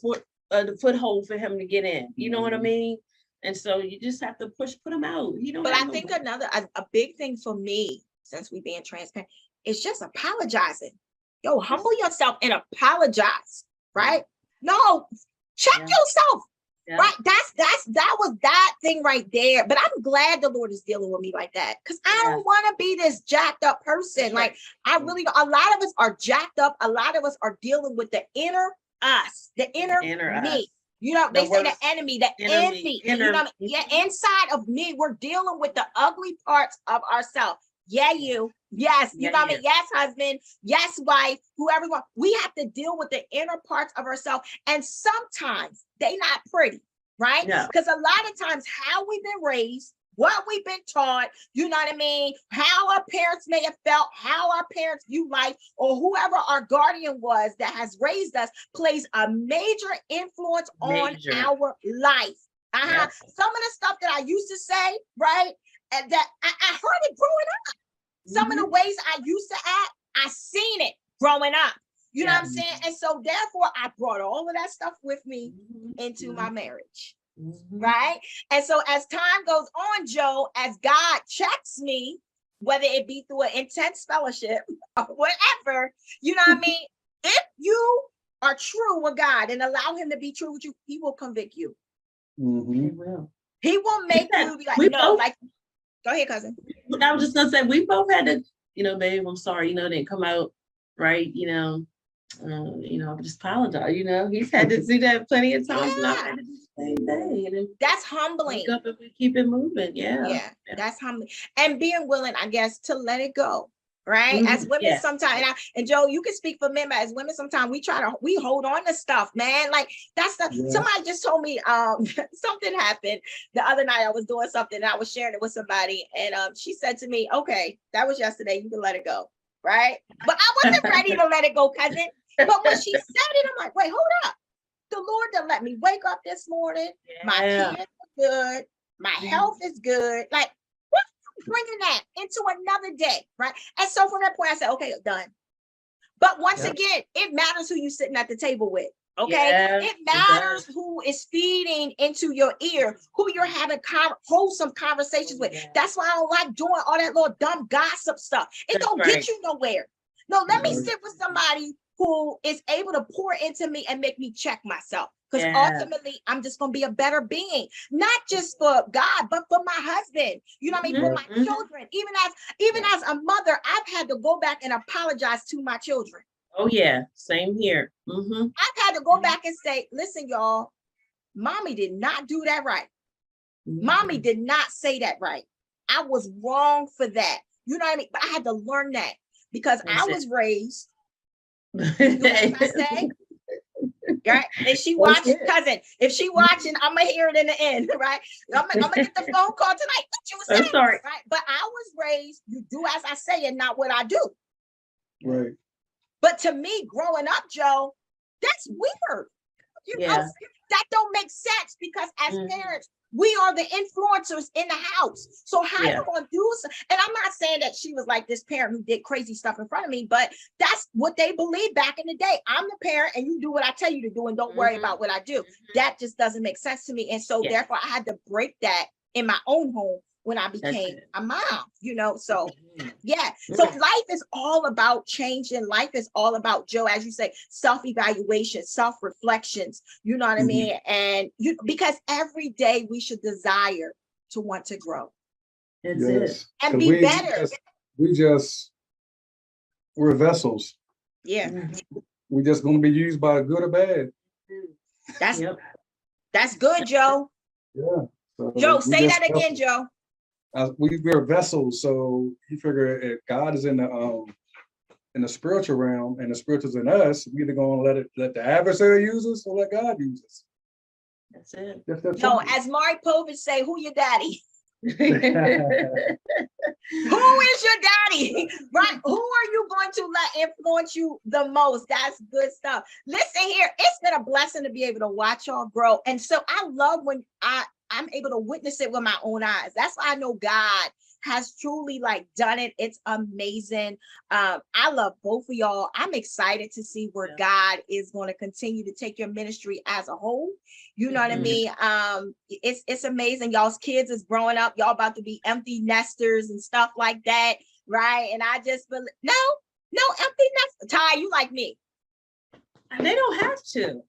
foothold for him to get in. You know what I mean? And so you just have to put him out. But I think a big thing for me, since we being transparent, is just apologizing. Yo, humble yourself and apologize, right? No, check yourself. Yeah. Right. That was that thing right there. But I'm glad the Lord is dealing with me like that, because I don't want to be this jacked up person. Like, I really, a lot of us are jacked up. A lot of us are dealing with the inner us, the inner me. Us. They say the enemy, the envy. Inside of me, we're dealing with the ugly parts of ourselves. Yeah, you. Yes, you know what I mean? Yes, husband. Yes, wife. Whoever you want. We have to deal with the inner parts of ourselves. And sometimes they not pretty, right? Because a lot of times how we've been raised, what we've been taught, you know what I mean? How our parents may have felt, how our parents view life, or whoever our guardian was that has raised us plays a major influence on our life. Yes. Some of the stuff that I used to say, right? And that I heard it growing up. Some of the ways I used to act, I seen it growing up. You know what I'm saying? And so therefore I brought all of that stuff with me into my marriage. Right? And so as time goes on, Joe, as God checks me, whether it be through an intense fellowship or whatever, you know what I mean? If you are true with God and allow him to be true with you, he will convict you. Mhm. It will. He will make you be like, We no, both- like, go ahead, cousin. I was just gonna say, we both had to, babe, I'm sorry, didn't come out right, just apologize, he's had to do that plenty of times, and I've had to do the same thing, and then That's wake humbling. up and we keep it moving, Yeah, that's humbling. And being willing, I guess, to let it go. Right. Mhm, As women, yeah. sometimes, and Joe, you can speak for men, but as women, sometimes we hold on to stuff, man. Like that's Yeah. somebody just told me something happened the other night. I was doing something and I was sharing it with somebody, and she said to me, okay, that was yesterday, you can let it go. Right. But I wasn't ready to let it go, cousin. But when she said it, I'm like, wait, hold up. The Lord done let me wake up this morning. My kids are good. My health is good. Like, what bringing that into another day, right? And so from that point, I said, okay, done. But once again, it matters who you sitting at the table with. Okay, it matters who is feeding into your ear, who you're having wholesome conversations with. That's why I don't like doing all that little dumb gossip stuff. It don't get you nowhere. No, let me sit with somebody who is able to pour into me and make me check myself. Because ultimately, I'm just going to be a better being, not just for God, but for my husband. You know what I mean? For my children. Even as a mother, I've had to go back and apologize to my children. Oh, yeah. Same here. Mm-hmm. I've had to go back and say, listen, y'all, mommy did not do that right. Mm-hmm. Mommy did not say that right. I was wrong for that. You know what I mean? But I had to learn that because I was raised. You know what I say? Right? And she watching, cousin. If she watching, I'm gonna hear it in the end, right? I'm gonna get the phone call tonight. What you were saying, sorry. Right? But I was raised, you do as I say and not what I do. Right. But to me, growing up, Joe, that's weird. You know, that don't make sense because as parents, we are the influencers in the house. So how you gonna do so? And I'm not saying that she was like this parent who did crazy stuff in front of me, but that's what they believed back in the day. I'm the parent and you do what I tell you to do and don't worry about what I do. That just doesn't make sense to me. And so therefore I had to break that in my own home when I became a mom, so so life is all about changing. Life is all about, Joe, as you say, self-evaluation, self-reflections, you know what I mean? And because every day we should desire to want to grow. That's it. And be better. We're vessels. Yeah. We're just going to be used by good or bad. That's good, Joe. Yeah. So Joe, say that again, Joe. We're vessels, so you figure if God is in the spiritual realm and the spiritual's in us, we either gonna let the adversary use us or let God use us. That's it. No, as Maury Povich say, who your daddy? Who is your daddy? Right? Who are you going to let influence you the most? That's good stuff. Listen here, it's been a blessing to be able to watch y'all grow. And so I love when I'm able to witness it with my own eyes. That's why I know God has truly done it. It's amazing. I love both of y'all. I'm excited to see where God is going to continue to take your ministry as a whole. You know what I mean? It's amazing. Y'all's kids is growing up. Y'all about to be empty nesters and stuff like that. Right. And I just believe, no empty nesters. Ty, you like me. They don't have to.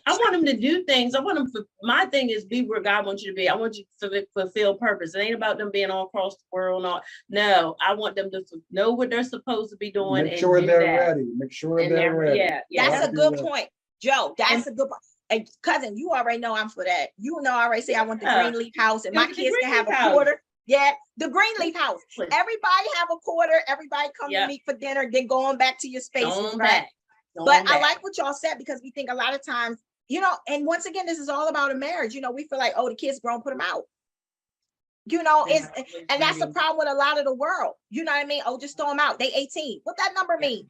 I want them to do things. I want them my thing is be where God wants you to be. I want you to fulfill purpose. It ain't about them being all across the world. No, I want them to know what they're supposed to be doing. Make sure they're ready. Make sure they're ready. Yeah. That's a good point, Joe. That's a good point. And cousin, you already know I'm for that. You know, I already say I want the Greenleaf house and my kids can have a quarter. Yeah, the Greenleaf house. Everybody have a quarter. Everybody come to meet for dinner, then going back to your spaces, right? But I like what y'all said because we think a lot of times, and once again, this is all about a marriage. We feel like, oh, the kids grown, put them out. And that's the problem with a lot of the world. You know what I mean? Oh, just throw them out. They 18. What that number mean?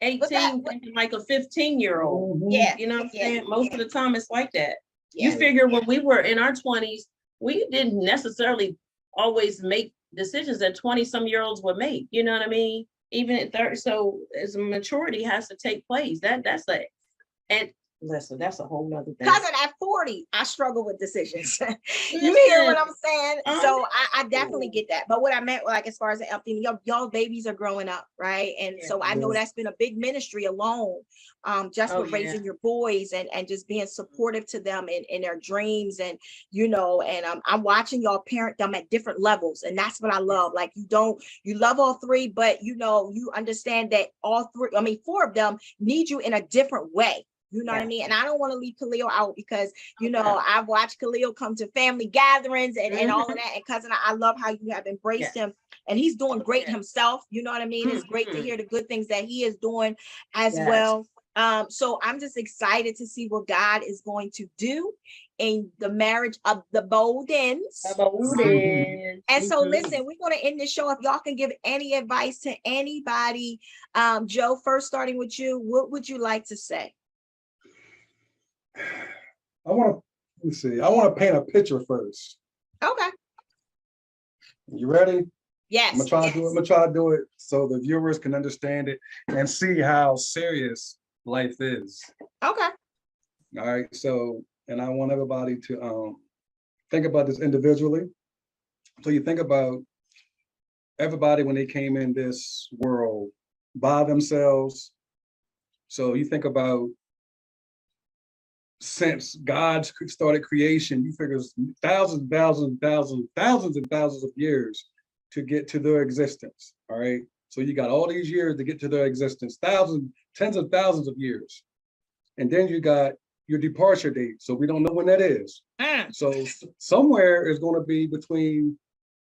18, like a 15-year-old. Yeah. You know what I'm saying? Most of the time it's like that. Yeah. You figure when we were in our 20s, we didn't necessarily always make decisions that 20-some-year-olds would make. You know what I mean? Even at 30, so as maturity has to take place. That's and Listen, that's a whole nother thing. Cousin, at 40, I struggle with decisions. You hear what I'm saying? So I definitely get that. But what I meant, like, as far as the empty, y'all babies are growing up, right? And so I know that's been a big ministry alone, just with raising your boys and just being supportive to them in their dreams. And, you know, and I'm watching y'all parent them at different levels. And that's what I love. Like, you love all three, but, you know, you understand that all three, I mean, four of them need you in a different way. You know what I mean? And I don't want to leave Khalil out because, you know, I've watched Khalil come to family gatherings and all of that. And cousin, I love how you have embraced him, and he's doing great himself. You know what I mean? It's great to hear the good things that he is doing as well. So I'm just excited to see what God is going to do in the marriage of the Boldens. And so listen, we're going to end the show. If y'all can give any advice to anybody, Joe, first starting with you, what would you like to say? I want to paint a picture first. Okay. You ready? Yes. I'm gonna try to do it so the viewers can understand it and see how serious life is. Okay. All right. So, and I want everybody to think about this individually. So you think about everybody when they came in this world by themselves. So you think about since God started creation, you figure thousands of years to get to their existence. All right. So you got all these years to get to their existence, tens of thousands of years. And then you got your departure date. So we don't know when that is. So somewhere is going to be between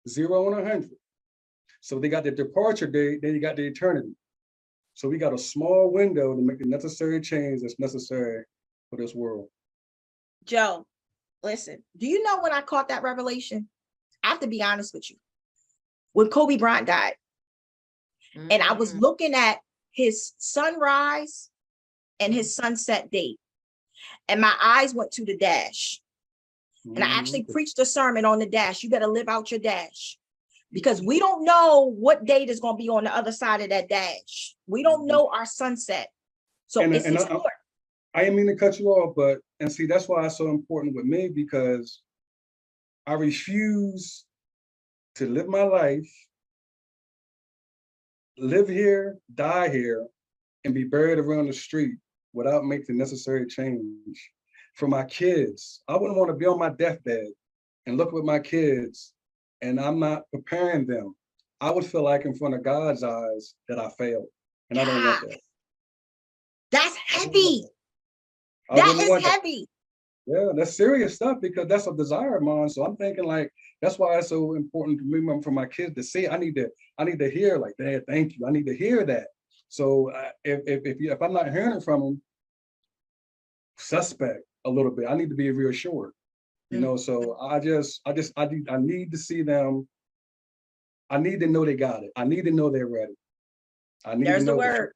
0 and 100. So they got the departure date, then you got the eternity. So we got a small window to make the necessary change that's necessary for this world. Joe, listen, do you know when I caught that revelation? I have to be honest with you. When Kobe Bryant died, and I was looking at his sunrise and his sunset date, and my eyes went to the dash. And I actually preached a sermon on the dash. You better live out your dash, because we don't know what date is going to be on the other side of that dash. We don't know our sunset. So it's important. I didn't mean to cut you off, but, and see, that's why it's so important with me, because I refuse to live my life, live here, die here, and be buried around the street without making the necessary change for my kids. I wouldn't want to be on my deathbed and look with my kids and I'm not preparing them. I would feel like in front of God's eyes that I failed, and I don't want that. That's heavy. That is heavy. Yeah, that's serious stuff, because that's a desire of mine. So I'm thinking, like, that's why it's so important to me for my kids to see. I need to hear, like, Dad, thank you. I need to hear that. So if I'm not hearing it from them, suspect a little bit. I need to be reassured, you know. So I need to see them. I need to know they got it. I need to know they're ready. I need to know the word.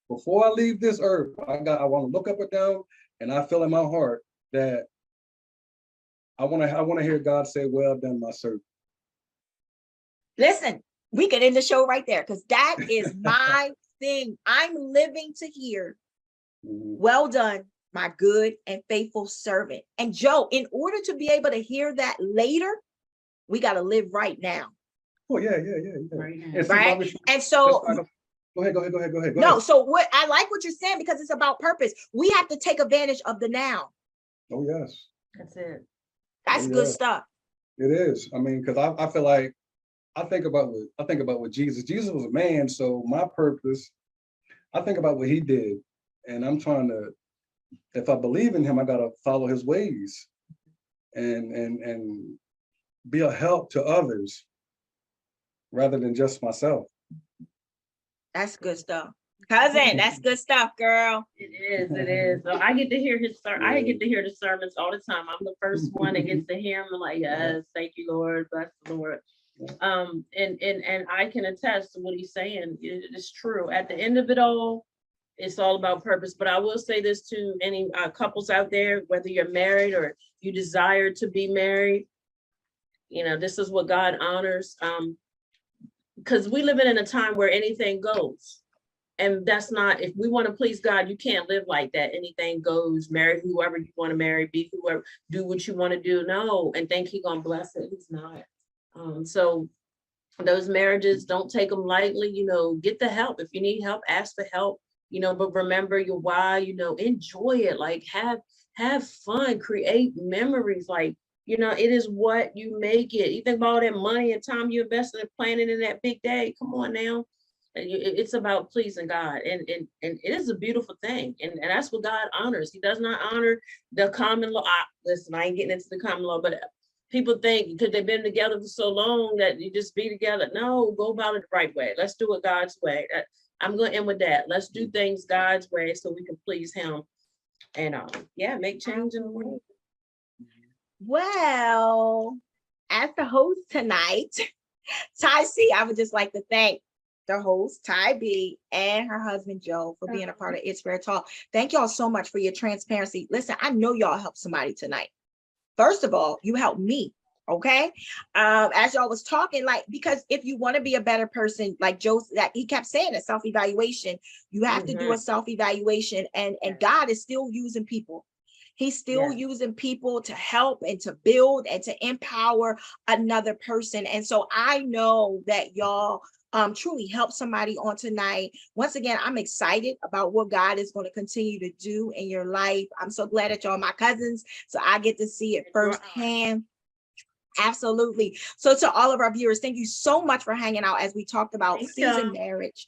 Before I leave this earth, I want to look up and down, and I feel in my heart that I want to hear God say, "Well done, my servant." Listen, we could end the show right there, because that is my thing. I'm living to hear, "Well done, my good and faithful servant." And Joe, in order to be able to hear that later, we got to live right now. Oh yeah. Right. And so go ahead. No, so what I like what you're saying, because it's about purpose. We have to take advantage of the now. Oh yes. That's it. That's good stuff. It is. I mean, because I feel like I think about what Jesus. Jesus was a man, so my purpose, I think about what he did, and I'm trying to, if I believe in him, I gotta follow his ways and be a help to others rather than just myself. That's good stuff. Cousin, that's good stuff, girl. It is. So I get to hear his I get to hear the sermons all the time. I'm the first one that gets to hear him. I'm like, yes, thank you, Lord, bless the Lord. And I can attest to what he's saying. It is true. At the end of it all, it's all about purpose. But I will say this to any couples out there, whether you're married or you desire to be married, you know, this is what God honors. Because we live in a time where anything goes. And that's not, if we want to please God, you can't live like that. Anything goes, marry whoever you want to marry, be whoever, do what you want to do. No, and think He's gonna bless it. He's not. So those marriages, don't take them lightly, get the help. If you need help, ask for help, but remember your why, enjoy it, like have fun, create memories, like, it is what you make it. You think about all that money and time you invested in planning in that big day. Come on now. It's about pleasing God, and it is a beautiful thing, and that's what God honors. He does not honor the common law. Listen, I ain't getting into the common law, but people think because they've been together for so long that you just be together. No, go about it the right way. Let's do it God's way. I'm going to end with that. Let's do things God's way so we can please Him, and make change in the world. Well, as the host tonight, Ty C, I would just like to thank the host, Ty B, and her husband, Joe, for being a part of It's Rare Talk. Thank y'all so much for your transparency. Listen, I know y'all helped somebody tonight. First of all, you helped me, okay? As y'all was talking, because if you want to be a better person, like Joe, that he kept saying, a self-evaluation, you have to do a self-evaluation, and God is still using people. He's still using people to help and to build and to empower another person. And so I know that y'all truly help somebody on tonight. Once again, I'm excited about what God is going to continue to do in your life. I'm so glad that y'all are my cousins, so I get to see it firsthand. Absolutely. So to all of our viewers, thank you so much for hanging out as we talked about seasoned marriage.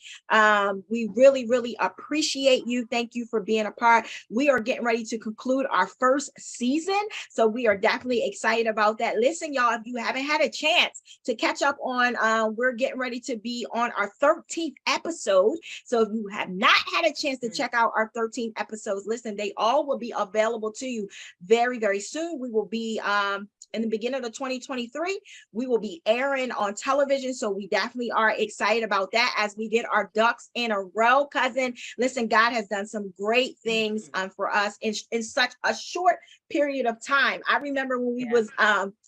We really, really appreciate you. Thank you for being a part. We are getting ready to conclude our first season, so we are definitely excited about that. Listen, y'all, if you haven't had a chance to catch up on, we're getting ready to be on our 13th episode. So if you have not had a chance to check out our 13 episodes, listen, they all will be available to you very, very soon. We will be in the beginning of 2023, we will be airing on television. So we definitely are excited about that as we get our ducks in a row, cousin. Listen, God has done some great things for us in such a short period of time. I remember when we was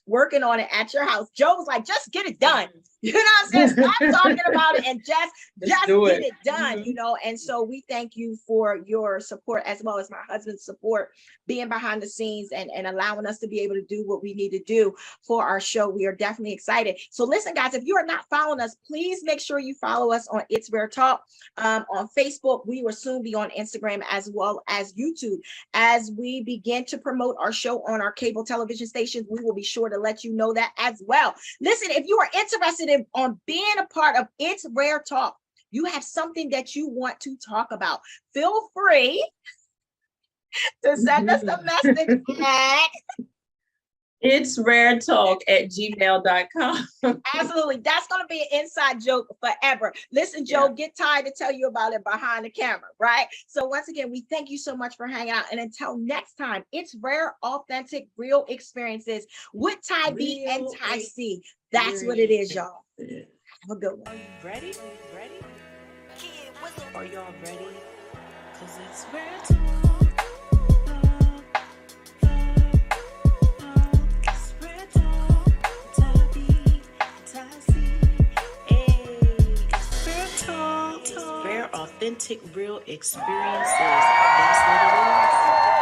working on it at your house, Joe was like, just get it done. You know what I'm saying? Stop talking about it and just get it done, And so we thank you for your support, as well as my husband's support, being behind the scenes and allowing us to be able to do what we need to do for our show. We are definitely excited. So listen, guys, if you are not following us, please make sure you follow us on It's Rare Talk on Facebook. We will soon be on Instagram as well as YouTube. As we begin to promote our show on our cable television stations, we will be sure to let you know that as well. Listen, if you are interested on being a part of It's Rare Talk, you have something that you want to talk about, feel free to send us a message at itsraretalk@gmail.com. Absolutely. That's going to be an inside joke forever. Listen, Joe, get tired to tell you about it behind the camera, right? So once again, we thank you so much for hanging out. And until next time, it's rare, authentic, real experiences with Ty B and Ty C. That's what it is, y'all. Have a good one. Are you ready? Are y'all ready? Because it's rare talk. It's rare talk. Ty B, Ty C. Hey, it's rare talk. Rare, authentic, real experiences. That's what it is.